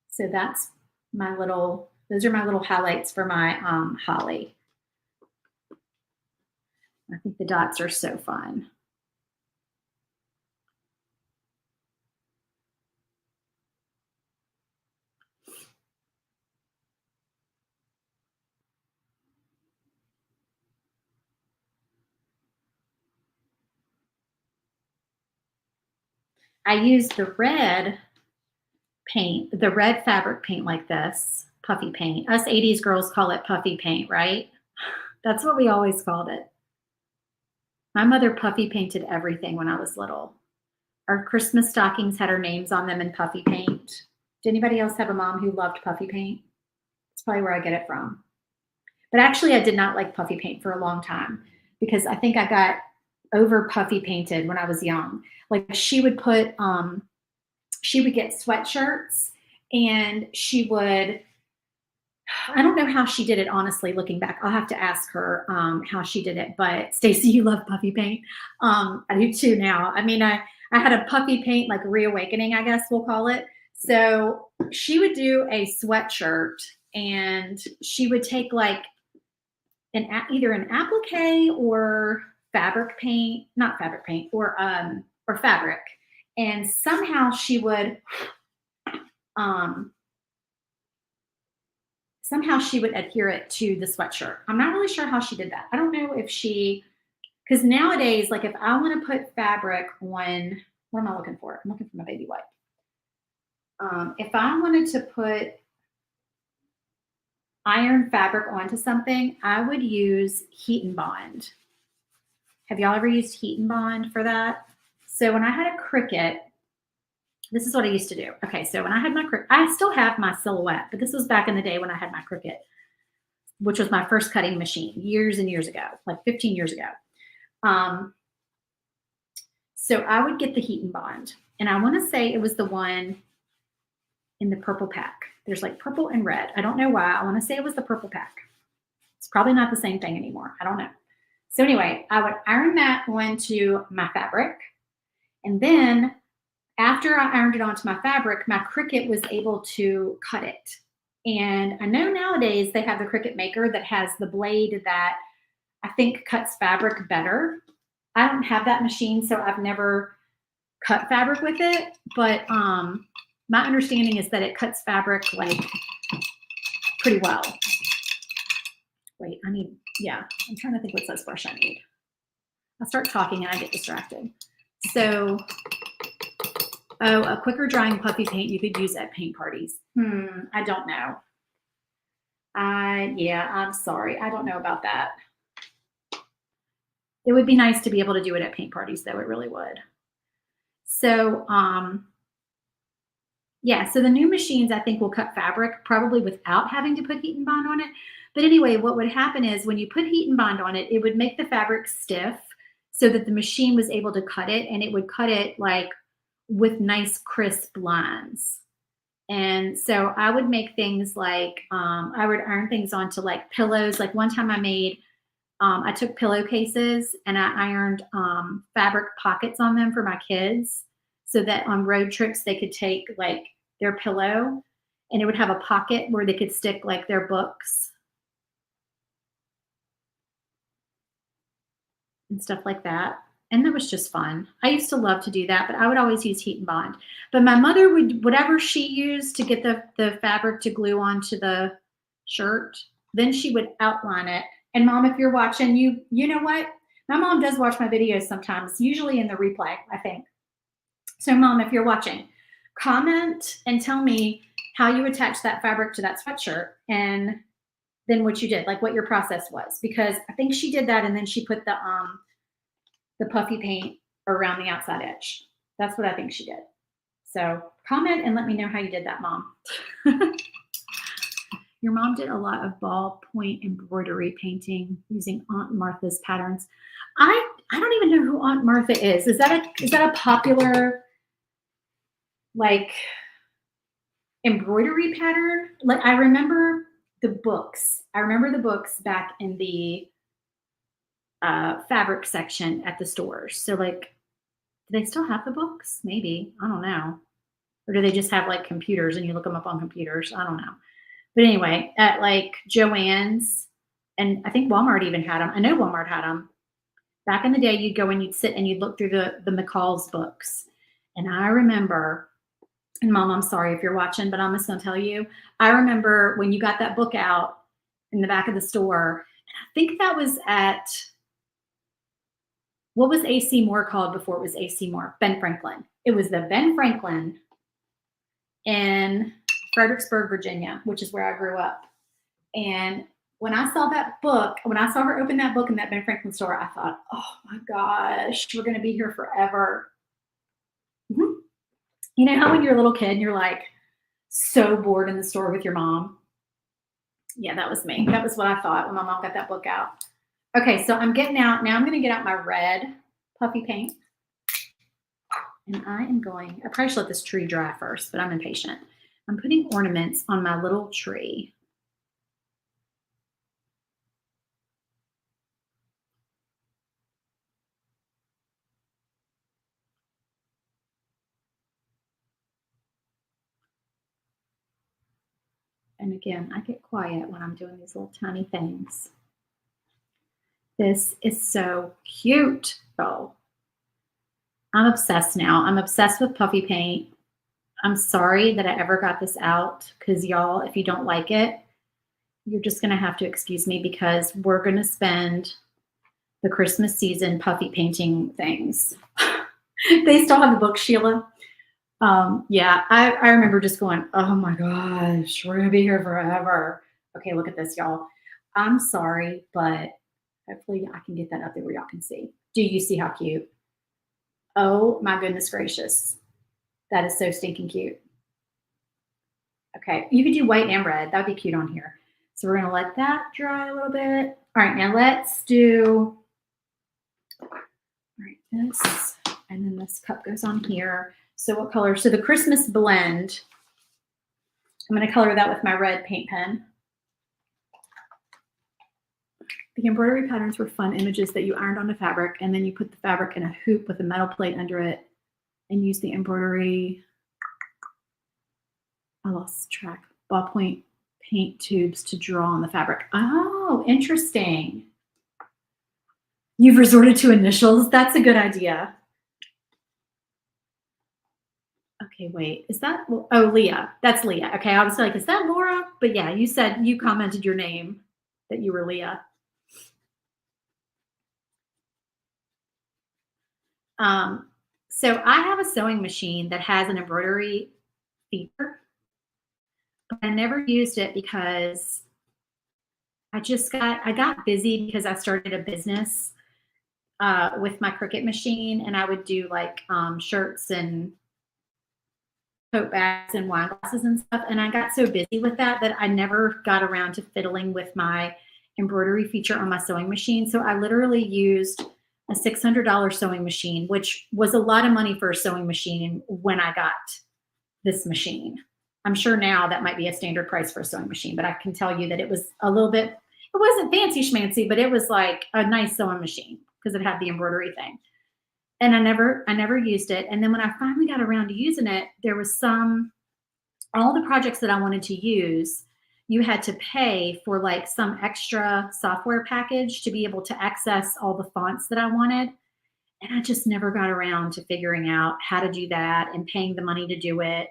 So that's my little, those are my little highlights for my holly. I think the dots are so fun. I used the red paint, the red fabric paint like this, puffy paint. Us 80s girls call it puffy paint, right? That's what we always called it. My mother puffy painted everything when I was little. Our Christmas stockings had our names on them in puffy paint. Did anybody else have a mom who loved puffy paint? That's probably where I get it from. But actually, I did not like puffy paint for a long time because I think I got over puffy painted when I was young. Like she would get sweatshirts and she would, I don't know how she did it, honestly, looking back. I'll have to ask her how she did it. But Stacy, you love puffy paint. I do too now. I mean, I had a puffy paint, like reawakening, I guess we'll call it. So she would do a sweatshirt and she would take like either an applique or fabric paint, not fabric paint, or fabric. And somehow she would adhere it to the sweatshirt. I'm not really sure how she did that. I don't know if because nowadays, like if I want to put fabric on, what am I looking for? I'm looking for my baby wipe. If I wanted to put iron fabric onto something, I would use Heat and Bond. Have y'all ever used Heat and Bond for that? So when I had a Cricut, this is what I used to do. Okay, so when I had my Cricut, I still have my Silhouette, but this was back in the day when I had my Cricut, which was my first cutting machine years and years ago, like 15 years ago. So I would get the Heat and Bond, and I want to say it was the one in the purple pack. There's like purple and red. I don't know why. I want to say it was the purple pack. It's probably not the same thing anymore. I don't know. So anyway, I would iron that onto my fabric. And then after I ironed it onto my fabric, my Cricut was able to cut it. And I know nowadays they have the Cricut Maker that has the blade that I think cuts fabric better. I don't have that machine, so I've never cut fabric with it. But my understanding is that it cuts fabric like pretty well. Wait, I'm trying to think what size brush I need. I start talking and I get distracted. So, a quicker drying puffy paint you could use at paint parties. I don't know. I'm sorry. I don't know about that. It would be nice to be able to do it at paint parties, though. It really would. So, so the new machines, I think, will cut fabric probably without having to put Heat and Bond on it. But anyway, what would happen is when you put Heat and Bond on it, it would make the fabric stiff so that the machine was able to cut it, and it would cut it like with nice crisp lines. And so I would make things like, I would iron things onto like pillows. Like one time I took pillowcases and I ironed fabric pockets on them for my kids so that on road trips they could take like their pillow and it would have a pocket where they could stick like their books and stuff like that. And that was just fun. I used to love to do that, but I would always use Heat and Bond. But my mother would, whatever she used to get the fabric to glue onto the shirt, then she would outline it. And Mom, if you're watching, you know what? My mom does watch my videos sometimes, usually in the replay, I think. So Mom, if you're watching, comment and tell me how you attach that fabric to that sweatshirt and then what you did, like what your process was. Because I think she did that and then she put the puffy paint around the outside edge. That's what I think she did. So comment and let me know how you did that, Mom. Your mom did a lot of ballpoint embroidery painting using Aunt Martha's patterns. I don't even know who Aunt Martha is. Is that a popular like embroidery pattern? Like I remember the books. I remember the books back in the fabric section at the stores. So like, do they still have the books? Maybe. I don't know. Or do they just have like computers and you look them up on computers? I don't know. But anyway, at like Joann's, and I think Walmart even had them. I know Walmart had them. Back in the day, you'd go and you'd sit and you'd look through the McCall's books. And I remember, and Mom, I'm sorry if you're watching, but I'm just going to tell you, I remember when you got that book out in the back of the store, and I think that was at, what was AC Moore called before it was AC Moore? Ben Franklin. It was the Ben Franklin in Fredericksburg, Virginia, which is where I grew up. And when I saw that book, when I saw her open that book in that Ben Franklin store, I thought, oh my gosh, we're going to be here forever. Mm-hmm. You know how when you're a little kid and you're like so bored in the store with your mom? Yeah, that was me. That was what I thought when my mom got that book out. Okay, so I'm getting out. Now I'm going to get out my red puffy paint. And I probably should let this tree dry first, but I'm impatient. I'm putting ornaments on my little tree. And again, I get quiet when I'm doing these little tiny things. This is so cute, though. I'm obsessed now. I'm obsessed with puffy paint. I'm sorry that I ever got this out, because y'all, if you don't like it, you're just going to have to excuse me, because we're going to spend the Christmas season puffy painting things. They still have the book, Sheila. Yeah, I remember just going, oh my gosh, we're going to be here forever. Okay, look at this, y'all. I'm sorry, but hopefully I can get that up there where y'all can see. Do you see how cute? Oh my goodness gracious. That is so stinking cute. Okay, you could do white and red. That'd be cute on here. So we're going to let that dry a little bit. All right, now let's do, this, and then this cup goes on here. So what color? So the Christmas blend, I'm going to color that with my red paint pen. The embroidery patterns were fun images that you ironed onto fabric, and then you put the fabric in a hoop with a metal plate under it and use the embroidery, I lost track, ballpoint paint tubes to draw on the fabric. Oh, interesting. You've resorted to initials. That's a good idea. Okay, wait, is that, oh, Leah. That's Leah. Okay, I was like, is that Laura? But yeah, you said, you commented your name, that you were Leah. So I have a sewing machine that has an embroidery feature, but I never used it because I got busy because I started a business with my Cricut machine, and I would do like shirts and tote bags and wine glasses and stuff. And I got so busy with that I never got around to fiddling with my embroidery feature on my sewing machine. So I literally used a $600 sewing machine, which was a lot of money for a sewing machine when I got this machine. I'm sure now that might be a standard price for a sewing machine, but I can tell you that it was a little bit, it wasn't fancy schmancy, but it was like a nice sewing machine because it had the embroidery thing. And I never used it. And then when I finally got around to using it, there was all the projects that I wanted to use, you had to pay for like some extra software package to be able to access all the fonts that I wanted. And I just never got around to figuring out how to do that and paying the money to do it.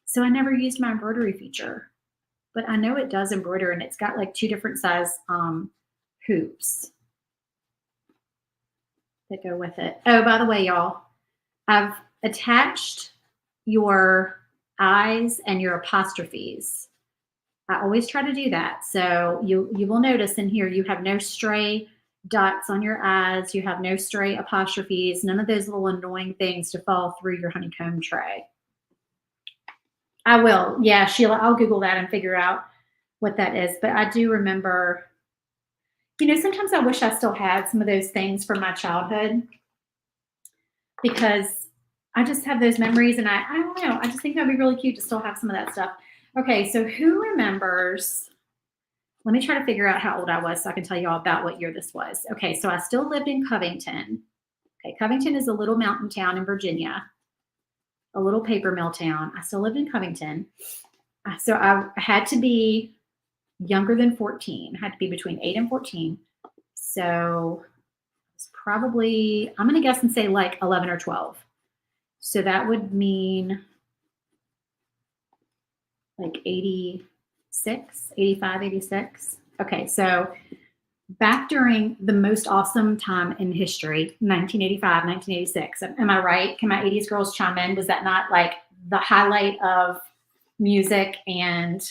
So I never used my embroidery feature, but I know it does embroider, and it's got like 2 different size hoops that go with it. Oh, by the way, y'all, I've attached your I's and your apostrophes. I always try to do that. So you will notice in here, you have no stray dots on your I's. You have no stray apostrophes, none of those little annoying things to fall through your honeycomb tray. I will. Yeah, Sheila, I'll Google that and figure out what that is. But I do remember, you know, sometimes I wish I still had some of those things from my childhood, because I just have those memories, and I don't know, I just think that'd be really cute to still have some of that stuff. Okay, so who remembers, let me try to figure out how old I was so I can tell you all about what year this was. Okay, so I still lived in Covington. Okay, Covington is a little mountain town in Virginia, a little paper mill town. I still lived in Covington. So I had to be younger than 14. I had to be between 8 and 14. So it's probably, I'm going to guess and say like 11 or 12. So that would mean like 86, 85, 86. Okay, so back during the most awesome time in history, 1985, 1986. Am I right? Can my 80s girls chime in? Was that not like the highlight of music and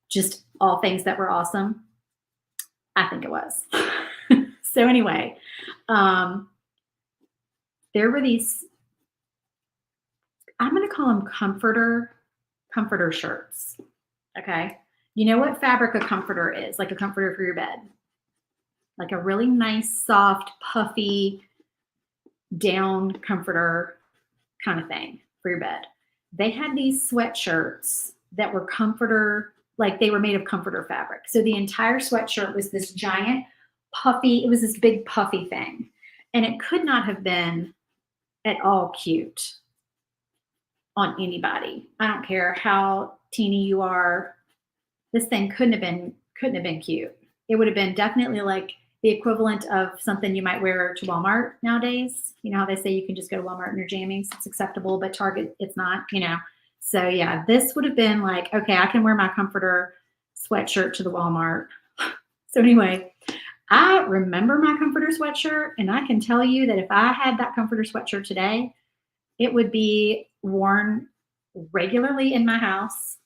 just all things that were awesome? I think it was. So anyway, there were these, I'm going to call them comforter shirts. Okay. You know what fabric a comforter is? Like a comforter for your bed. Like a really nice, soft, puffy, down comforter kind of thing for your bed. They had these sweatshirts that were comforter, like they were made of comforter fabric. So the entire sweatshirt was this giant puffy, it was this big puffy thing. And it could not have been at all cute on anybody. I don't care how teeny you are. This thing couldn't have been cute. It would have been definitely like the equivalent of something you might wear to Walmart nowadays. You know how they say you can just go to Walmart in your jammies, it's acceptable, but Target, it's not, you know. So yeah, this would have been like, okay, I can wear my comforter sweatshirt to the Walmart. So anyway, I remember my comforter sweatshirt, and I can tell you that if I had that comforter sweatshirt today, it would be worn regularly in my house.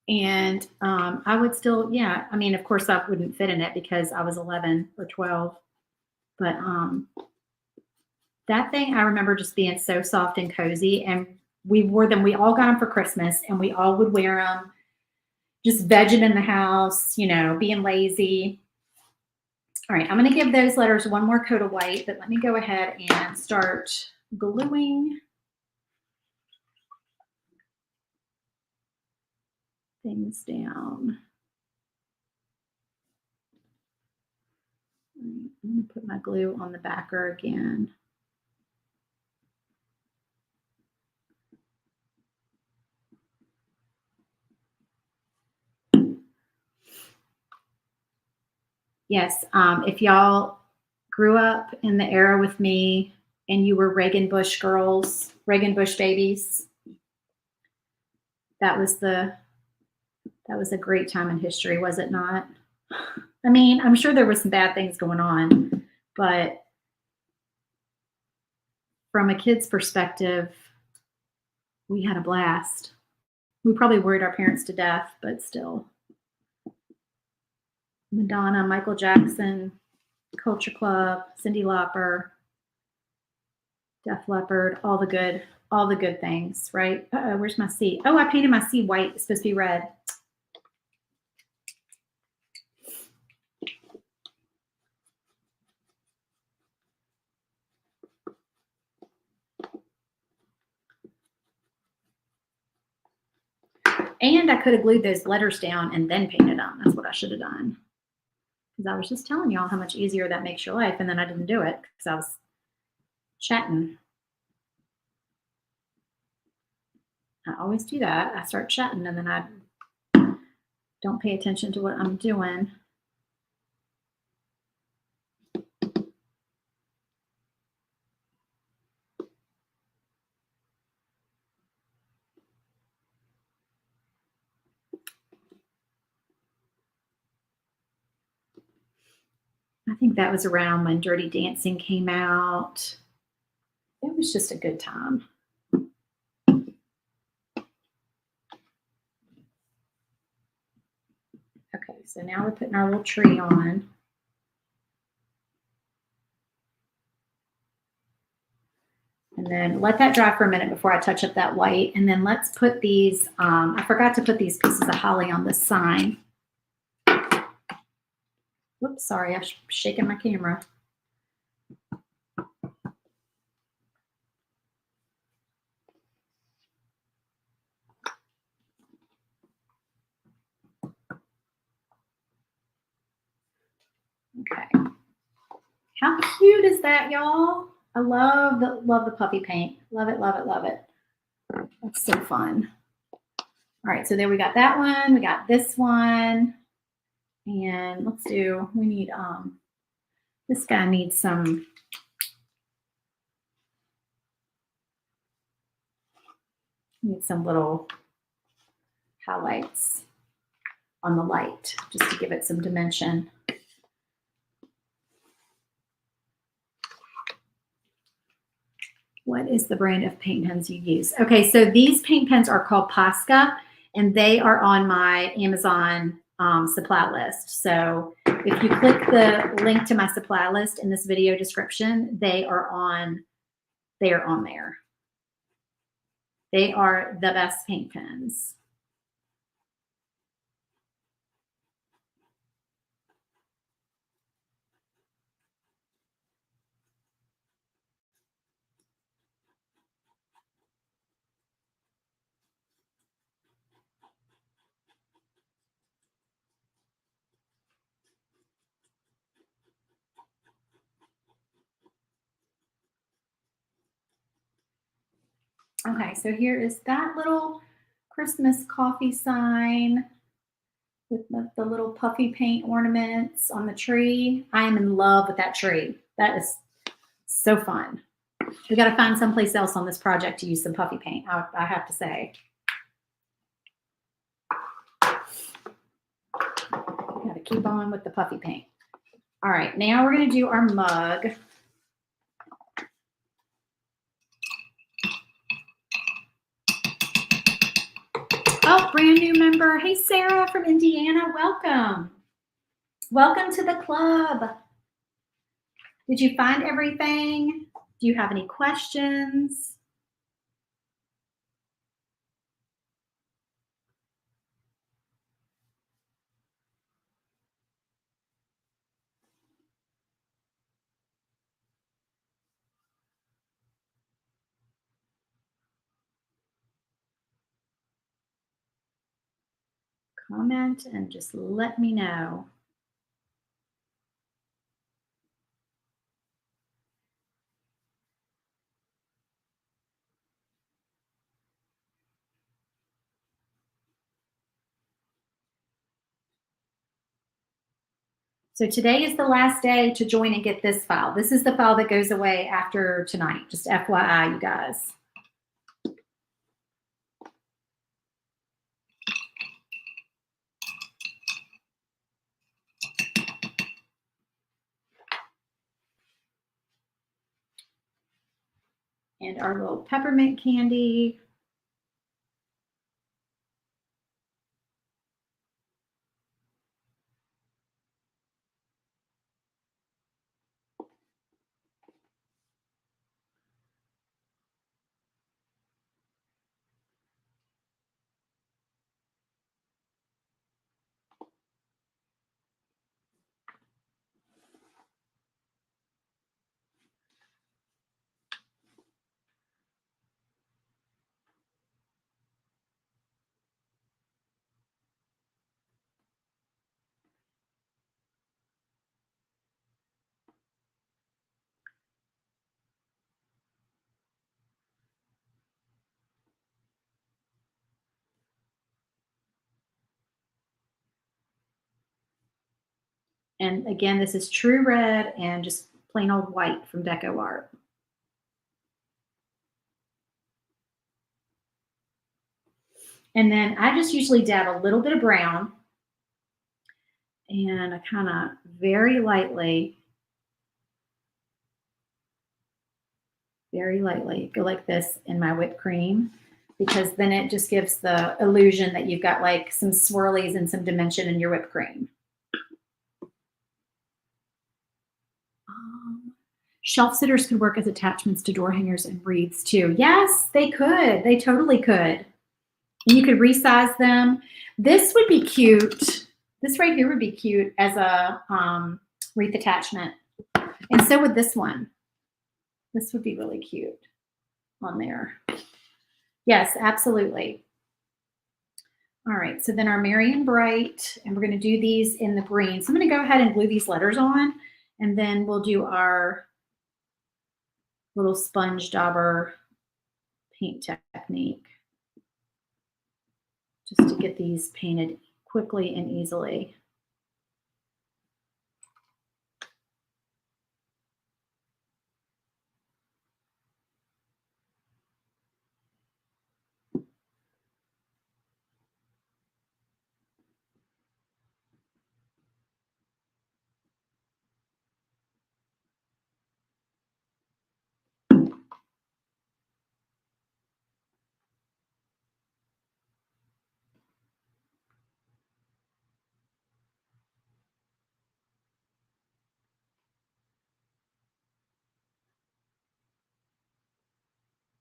And I would still, yeah, I mean, of course I wouldn't fit in it because I was 11 or 12, but that thing, I remember just being so soft and cozy, and we wore them, we all got them for Christmas, and we all would wear them, just vegging in the house, you know, being lazy. All right, I'm going to give those letters one more coat of white, but let me go ahead and start gluing things down. I'm going to put my glue on the backer again. Yes, if y'all grew up in the era with me and you were Reagan Bush girls, Reagan Bush babies, that was a great time in history, was it not? I mean, I'm sure there were some bad things going on, but from a kid's perspective, we had a blast. We probably worried our parents to death, but still. Madonna, Michael Jackson, Culture Club, Cyndi Lauper, Def Leppard, all the good things, right? Uh-oh, where's my C? Oh, I painted my C white. It's supposed to be red. And I could have glued those letters down and then painted them. That's what I should have done. Because I was just telling y'all how much easier that makes your life, and then I didn't do it because I was chatting. I always do that. I start chatting and then I don't pay attention to what I'm doing. I think that was around when Dirty Dancing came out. It was just a good time. Okay, so now we're putting our little tree on. And then let that dry for a minute before I touch up that white. And then let's put these, I forgot to put these pieces of holly on this sign. Whoops, sorry, I'm shaking my camera. Okay. How cute is that, y'all? I love the puffy paint. Love it, love it, love it. That's so fun. All right, so there we got that one. We got this one. And let's do, we need, this guy needs some, little highlights on the light just to give it some dimension. What is the brand of paint pens you use? Okay, so these paint pens are called Posca, and they are on my Amazon supply list. So if you click the link to my supply list in this video description, they are on there. They are the best paint pens. Okay, so here is that little Christmas coffee sign with the little puffy paint ornaments on the tree. I am in love with that tree. That is so fun. We got to find someplace else on this project to use some puffy paint, I have to say. Got to keep on with the puffy paint. All right, now we're going to do our mug. Oh, brand new member. Hey, Sarah from Indiana. Welcome. Welcome to the club. Did you find everything? Do you have any questions? Comment and just let me know. So today is the last day to join and get this file. This is the file that goes away after tonight. Just FYI, you guys. And our little peppermint candy. And again, this is true red and just plain old white from Deco Art. And then I just usually dab a little bit of brown, and I kind of very lightly go like this in my whipped cream, because then it just gives the illusion that you've got like some swirlies and some dimension in your whipped cream. Shelf sitters could work as attachments to door hangers and wreaths too. Yes, they could. They totally could. And you could resize them. This would be cute. This right here would be cute as a wreath attachment. And so would this one. This would be really cute on there. Yes, absolutely. All right, so then our Merry and Bright, and we're going to do these in the green. So I'm going to go ahead and glue these letters on, and then we'll do our little sponge dauber paint technique just to get these painted quickly and easily.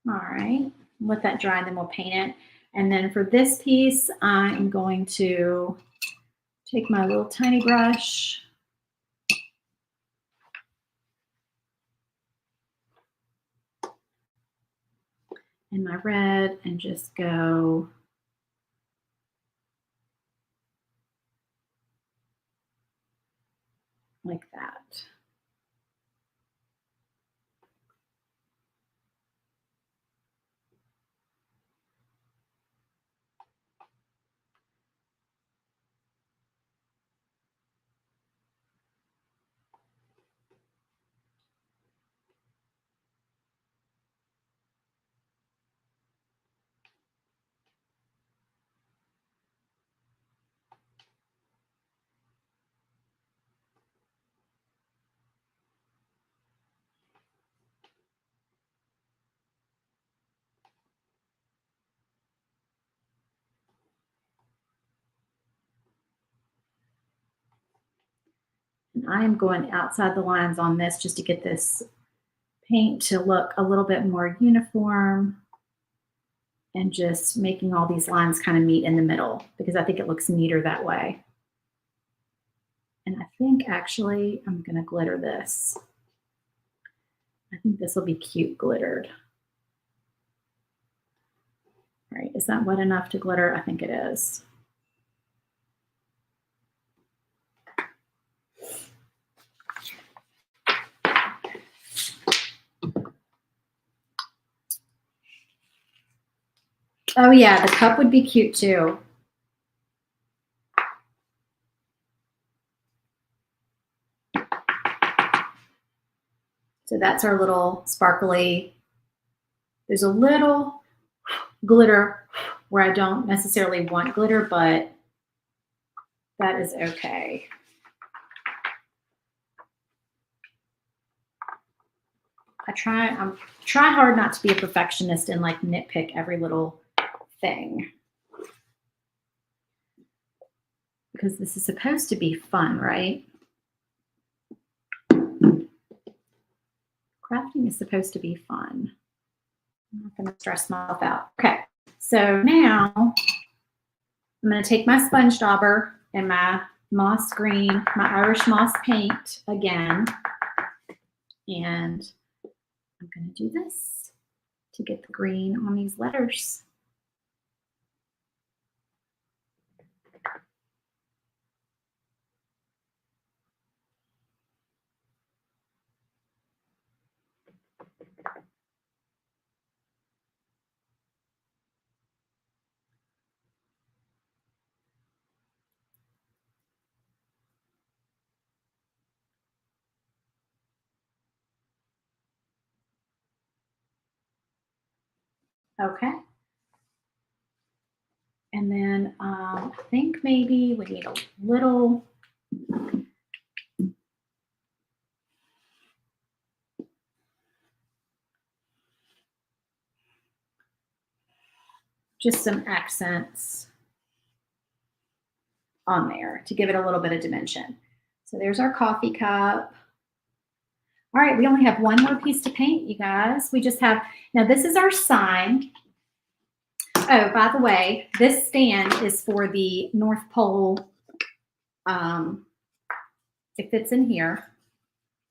All right, let that dry, and then we'll paint it. And then for this piece, I'm going to take my little tiny brush and my red and just go like that. And I am going outside the lines on this just to get this paint to look a little bit more uniform, and just making all these lines kind of meet in the middle because I think it looks neater that way. And I think actually I'm going to glitter this. I think this will be cute glittered. All right, is that wet enough to glitter? I think it is. Oh yeah, the cup would be cute too. So that's our little sparkly. There's a little glitter where I don't necessarily want glitter, but that is okay. I try hard not to be a perfectionist and like nitpick every little thing, because this is supposed to be fun, right? Crafting is supposed to be fun. I'm not going to stress myself out. Okay, so now I'm going to take my sponge dauber and my moss green, my Irish moss paint again, and I'm going to do this to get the green on these letters. Okay. And then I think maybe we need a little, just some accents on there to give it a little bit of dimension. So there's our coffee cup. All right, we only have one more piece to paint, you guys. We just have, now this is our sign. Oh, by the way, this stand is for the North Pole. It fits in here.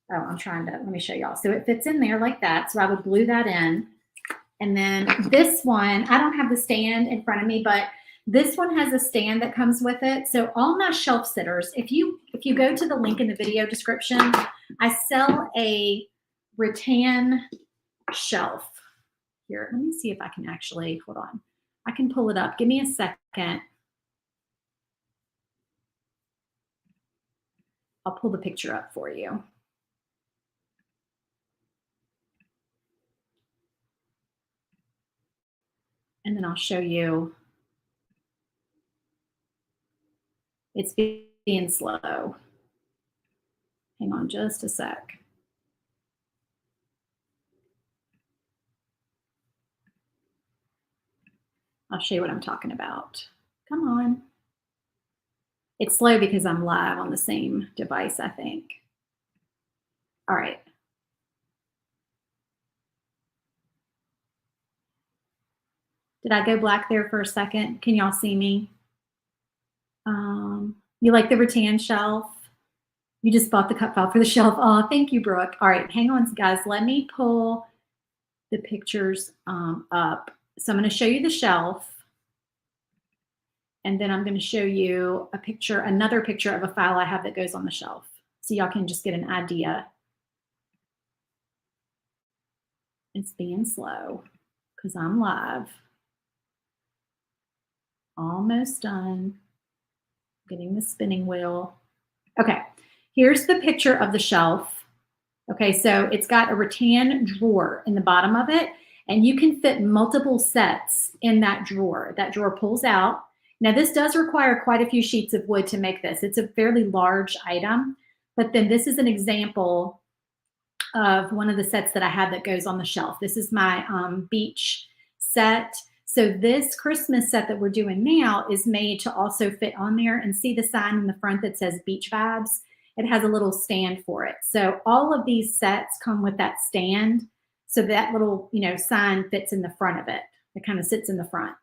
Oh, I'm trying to, let me show y'all. So it fits in there like that. So I would glue that in. And then this one, I don't have the stand in front of me, but this one has a stand that comes with it. So all my shelf sitters, if you go to the link in the video description, I sell a rattan shelf. Here, let me see if I can actually, hold on. I can pull it up. Give me a second. I'll pull the picture up for you. And then I'll show you. It's being slow. Hang on just a sec. I'll show you what I'm talking about. Come on. It's slow because I'm live on the same device, I think. All right. Did I go black there for a second? Can y'all see me? You like the rattan shelf? You just bought the cut file for the shelf. Oh, thank you, Brooke. All right, hang on, guys. Let me pull the pictures up. So I'm going to show you the shelf. And then I'm going to show you a picture, another picture of a file I have that goes on the shelf. So y'all can just get an idea. It's being slow because I'm live. Almost done. Getting the spinning wheel. Okay, here's the picture of the shelf. Okay, so it's got a rattan drawer in the bottom of it, and you can fit multiple sets in that drawer. That drawer pulls out. Now, this does require quite a few sheets of wood to make this. It's a fairly large item, but then this is an example of one of the sets that I have that goes on the shelf. This is my beach set. So this Christmas set that we're doing now is made to also fit on there, and see the sign in the front that says Beach Vibes? It has a little stand for it. So all of these sets come with that stand. So that little, sign fits in the front of it. It kind of sits in the front.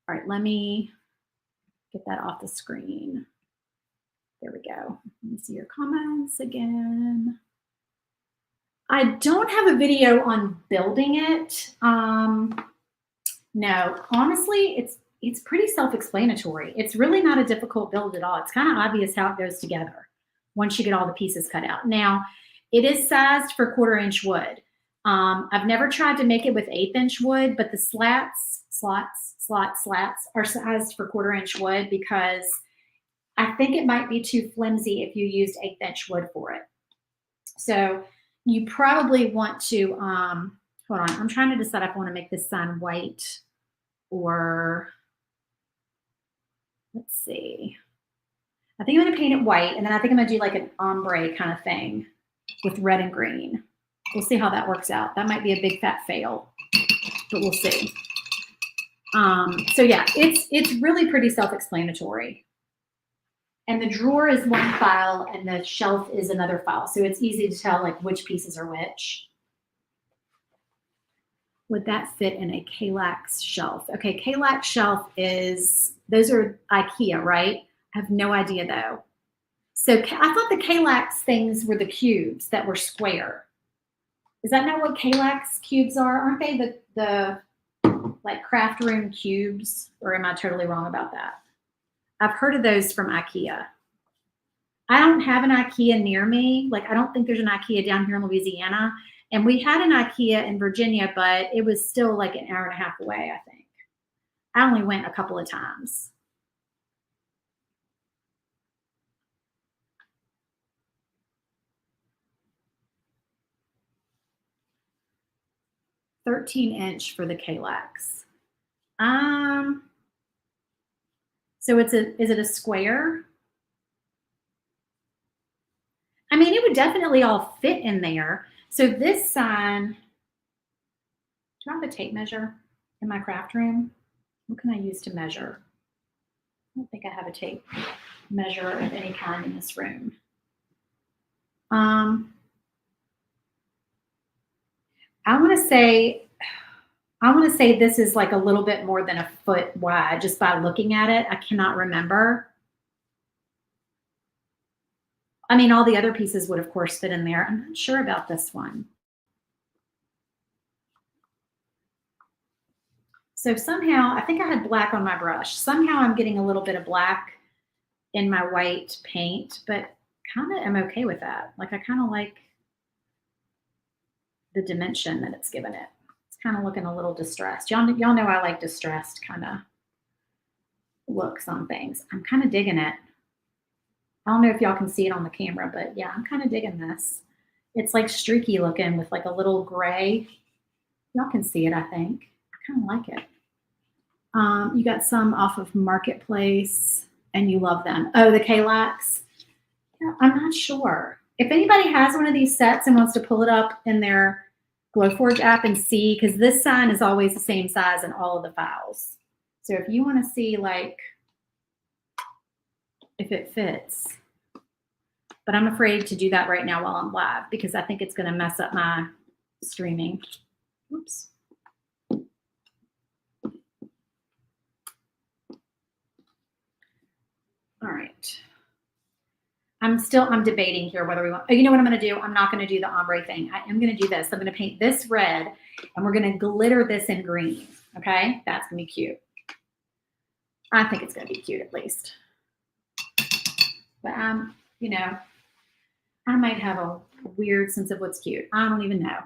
All right, let me get that off the screen. There we go. Let me see your comments again. I don't have a video on building it. No, honestly, it's pretty self-explanatory. It's really not a difficult build at all. It's kind of obvious how it goes together once you get all the pieces cut out. Now, it is sized for 1/4 inch wood. I've never tried to make it with 1/8 inch wood, but the slats are sized for 1/4 inch wood because I think it might be too flimsy if you used 1/8 inch wood for it. So you probably want to, hold on, I'm trying to decide if I want to make this sign white or, let's see. I think I'm going to paint it white, and then I think I'm going to do like an ombre kind of thing with red and green. We'll see how that works out. That might be a big fat fail, but we'll see. So yeah, it's really pretty self-explanatory. And the drawer is one file and the shelf is another file. So it's easy to tell like which pieces are which. Would that fit in a Kallax shelf? Okay, Kallax shelf those are IKEA, right? I have no idea though. So I thought the Kallax things were the cubes that were square. Is that not what Kallax cubes are? Aren't they the like craft room cubes? Or am I totally wrong about that? I've heard of those from IKEA. I don't have an IKEA near me. Like, I don't think there's an IKEA down here in Louisiana. And we had an IKEA in Virginia, but it was still like an hour and a half away, I think. I only went a couple of times. $13" for the Kallax. So is it a square? I mean, it would definitely all fit in there. So this sign, do I have a tape measure in my craft room? What can I use to measure? I don't think I have a tape measure of any kind in this room. I want to say this is like a little bit more than 1 foot wide just by looking at it. I cannot remember. I mean, all the other pieces would, of course, fit in there. I'm not sure about this one. So somehow, I think I had black on my brush. Somehow I'm getting a little bit of black in my white paint, but kind of am okay with that. Like, I kind of like the dimension that it's given it. It's kind of looking a little distressed. Y'all know I like distressed kind of looks on things. I'm kind of digging it. I don't know if y'all can see it on the camera, but yeah, I'm kind of digging this. It's like streaky looking with like a little gray. Y'all can see it, I think. I kind of like it. You got some off of Marketplace and you love them. Oh, the Kallax. Yeah, I'm not sure. If anybody has one of these sets and wants to pull it up in their Glowforge app and see, because this sign is always the same size in all of the files. So if you want to see like if it fits, but I'm afraid to do that right now while I'm live because I think it's going to mess up my streaming. Oops. All right. I'm debating here whether we want, oh, you know what I'm going to do? I'm not going to do the ombre thing. I am going to do this. I'm going to paint this red and we're going to glitter this in green. Okay. That's going to be cute. I think it's going to be cute at least. But you know, I might have a weird sense of what's cute. I don't even know.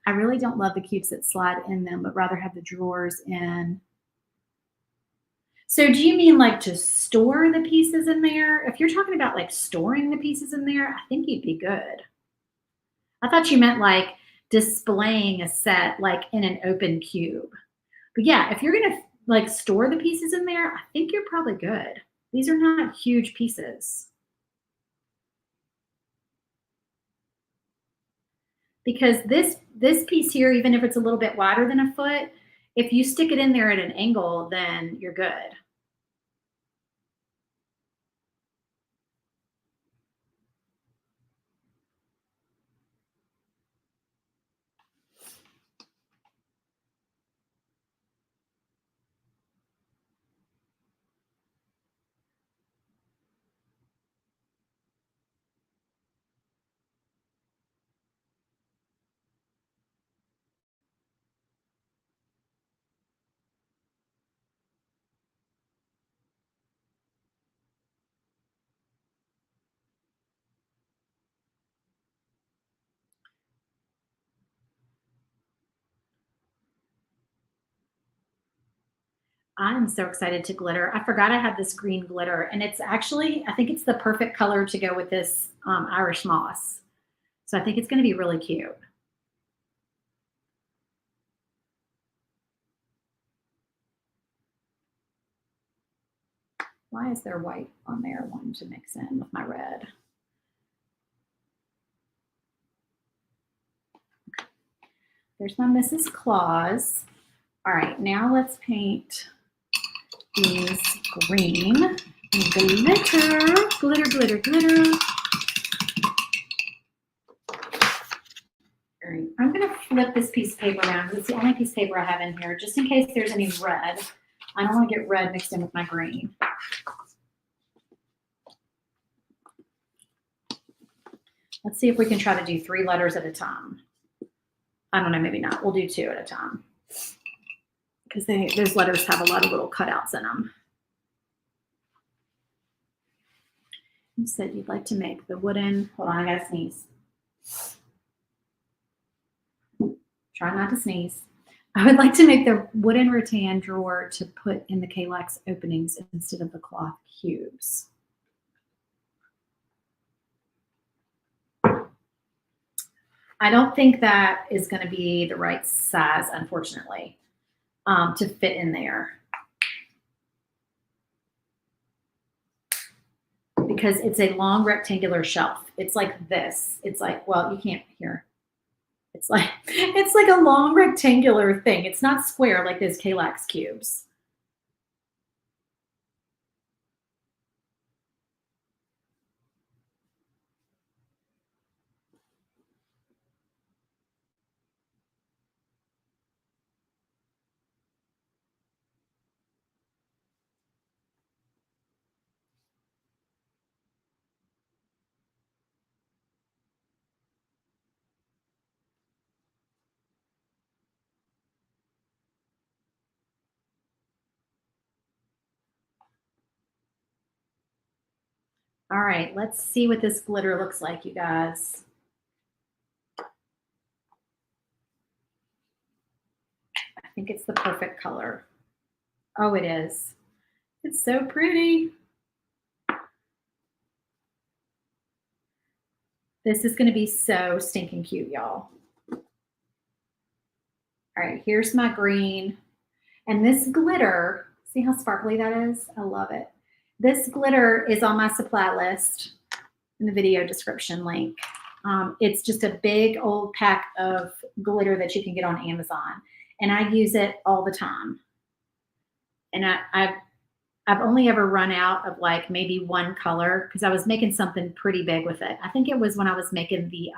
I really don't love the cubes that slide in them, but rather have the drawers in. So do you mean like to store the pieces in there? If you're talking about like storing the pieces in there, I think you'd be good. I thought you meant like displaying a set like in an open cube. But yeah, if you're going to like store the pieces in there, I think you're probably good. These are not huge pieces. Because this piece here, even if it's a little bit wider than a foot, if you stick it in there at an angle, then you're good. I'm so excited to glitter. I forgot I had this green glitter, and it's actually, I think it's the perfect color to go with this Irish moss. So I think it's going to be really cute. Why is there white on there wanting to mix in with my red? Okay. There's my Mrs. Claus. All right, now let's paint these green glitter, glitter, glitter, glitter. All right, I'm gonna flip this piece of paper around because it's the only piece of paper I have in here, just in case there's any red. I don't want to get red mixed in with my green. Let's see if we can try to do 3 letters at a time. I don't know, maybe not. We'll do 2 at a time because those letters have a lot of little cutouts in them. You said you'd like to make the wooden, hold on, I gotta sneeze. Try not to sneeze. I would like to make the wooden rattan drawer to put in the Kallax openings instead of the cloth cubes. I don't think that is going to be the right size, unfortunately, to fit in there. Because it's a long rectangular shelf. It's like this. It's like, well, you can't hear. It's like a long rectangular thing. It's not square like those Kallax cubes. All right, let's see what this glitter looks like, you guys. I think it's the perfect color. Oh, it is. It's so pretty. This is going to be so stinking cute, y'all. All right, here's my green. And this glitter, see how sparkly that is? I love it. This glitter is on my supply list in the video description link. It's just a big old pack of glitter that you can get on Amazon. And I use it all the time. And I've only ever run out of like maybe one color because I was making something pretty big with it. I think it was when I was making the,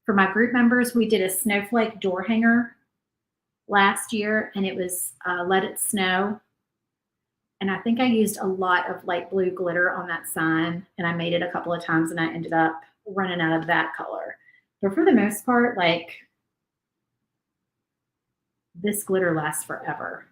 for my group members, we did a snowflake door hanger last year, and it was Let It Snow. And I think I used a lot of light blue glitter on that sign, and I made it a couple of times, and I ended up running out of that color. But for the most part, like, this glitter lasts forever.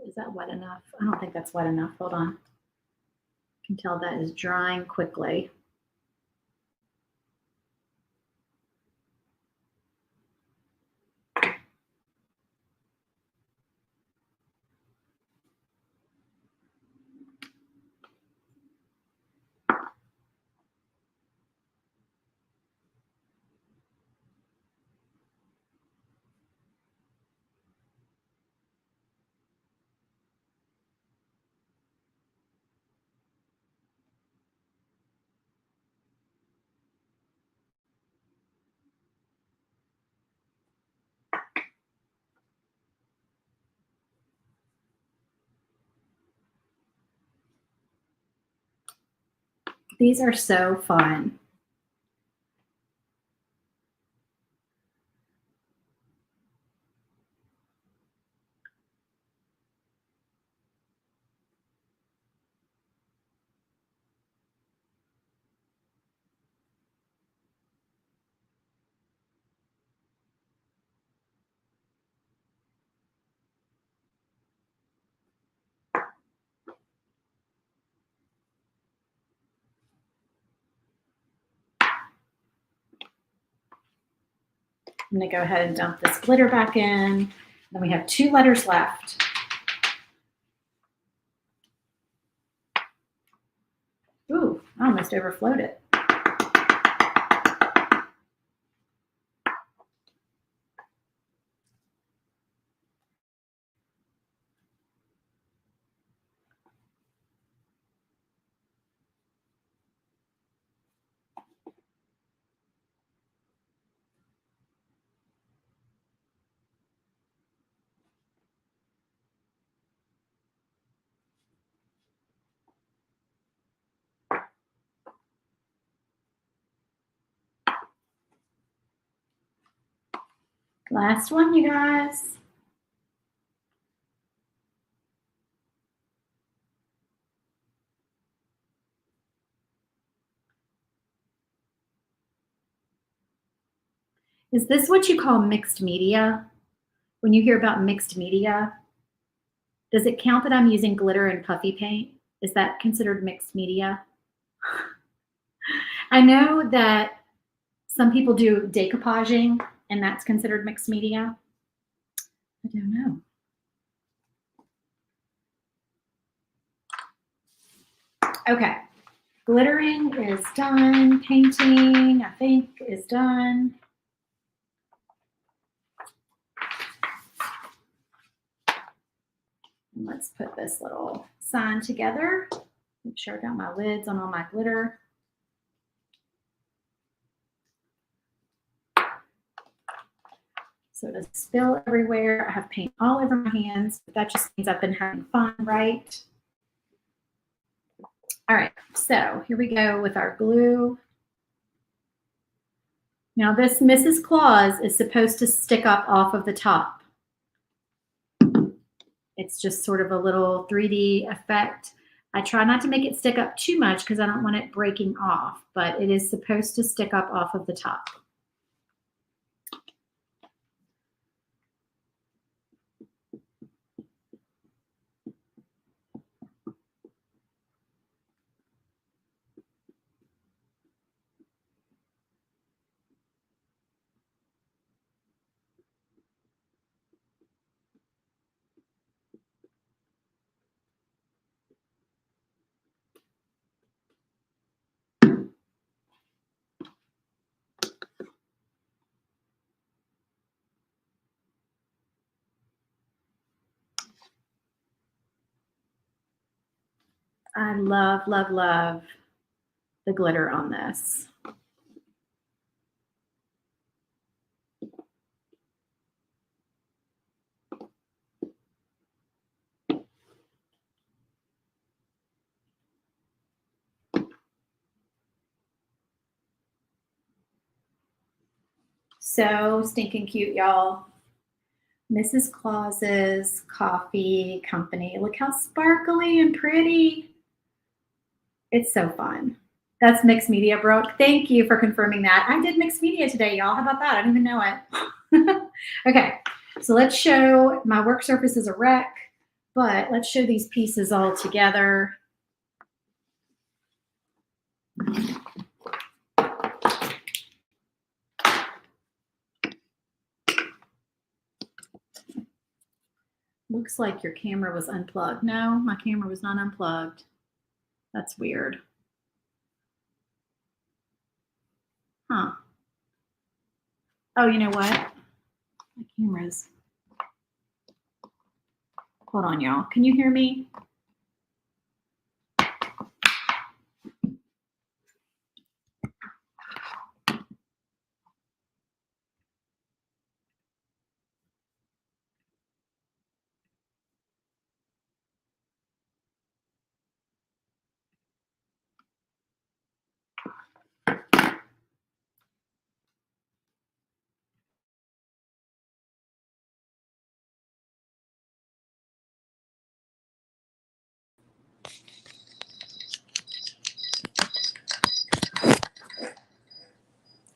Is that wet enough? I don't think that's wet enough. Hold on. You can tell that is drying quickly. These are so fun. I'm going to go ahead and dump this glitter back in. Then we have 2 letters left. Ooh, I almost overflowed it. Last one, you guys. Is this what you call mixed media? When you hear about mixed media, does it count that I'm using glitter and puffy paint? Is that considered mixed media? I know that some people do decoupaging, and that's considered mixed media. I don't know. Okay, glittering is done. Painting, I think, is done. And let's put this little sign together. Make sure I got my lids on all my glitter. So it doesn't spill everywhere. I have paint all over my hands, but that just means I've been having fun, right? All right, so here we go with our glue. Now this Mrs. Claus is supposed to stick up off of the top. It's just sort of a little 3D effect. I try not to make it stick up too much because I don't want it breaking off, but it is supposed to stick up off of the top. I love, love, love the glitter on this. So stinking cute, y'all. Mrs. Claus's Coffee Company. Look how sparkly and pretty. It's so fun. That's mixed media, Brooke. Thank you for confirming that. I did mixed media today, y'all. How about that? I didn't even know it. Okay, so let's show my work surface is a wreck, but let's show these pieces all together. Looks like your camera was unplugged. No, my camera was not unplugged. That's weird. Huh. Oh, you know what? My camera's... Hold on, y'all. Can you hear me?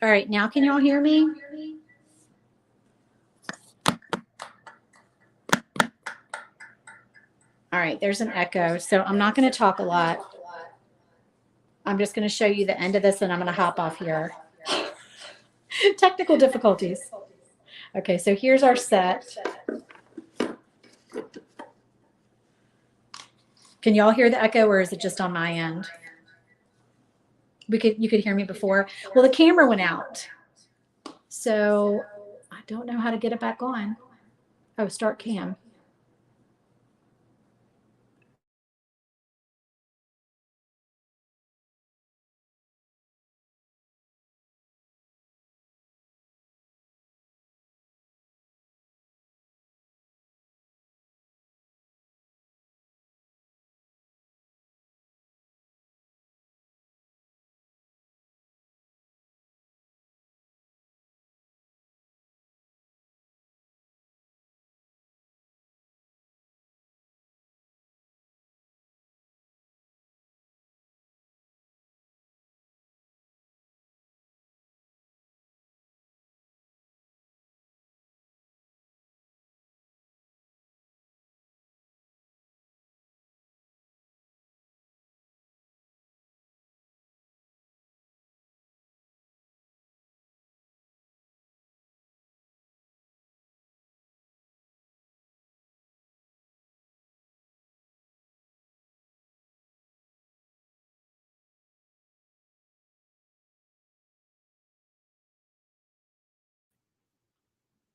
All right, now can y'all hear me? All right, there's an echo, so I'm not going to talk a lot. I'm just going to show you the end of this, and I'm going to hop off here. Technical difficulties. Okay, so here's our set. Can y'all hear the echo, or is it just on my end? You could hear me before. Well, the camera went out, so I don't know how to get it back on. Oh, start cam.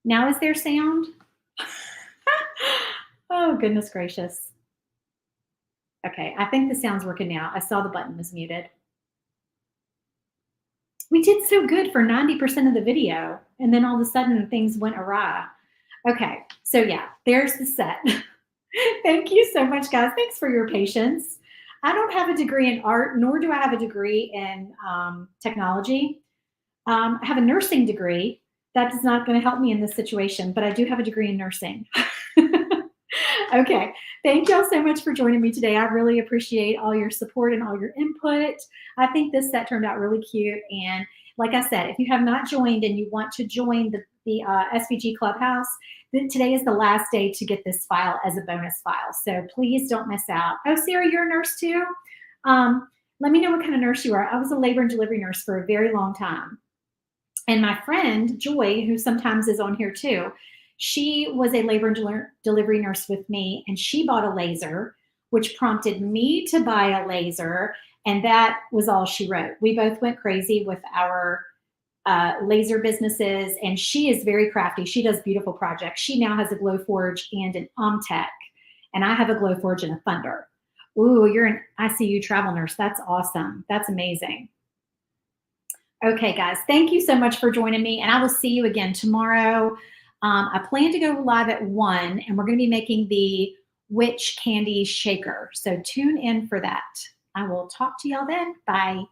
Now is there sound? Oh, goodness gracious. Okay, I think the sound's working now. I saw the button was muted. We did so good for 90% of the video, and then all of a sudden things went awry. Okay, so yeah, there's the set. Thank you so much, guys. Thanks for your patience. I don't have a degree in art, nor do I have a degree in technology. I have a nursing degree. That is not going to help me in this situation, but I do have a degree in nursing. Okay, thank y'all so much for joining me today. I really appreciate all your support and all your input. I think this set turned out really cute. And like I said, if you have not joined and you want to join the SVG Clubhouse, then today is the last day to get this file as a bonus file. So please don't miss out. Oh, Sarah, you're a nurse too? Let me know what kind of nurse you are. I was a labor and delivery nurse for a very long time. And my friend, Joy, who sometimes is on here too, she was a labor and delivery nurse with me, and she bought a laser, which prompted me to buy a laser, and that was all she wrote. We both went crazy with our laser businesses, and she is very crafty. She does beautiful projects. She now has a Glowforge and an Omtech, and I have a Glowforge and a Thunder. Ooh, you're an ICU travel nurse. That's awesome. That's amazing. Okay, guys, thank you so much for joining me, and I will see you again tomorrow. I plan to go live at 1, and we're going to be making the witch candy shaker. So tune in for that. I will talk to y'all then. Bye.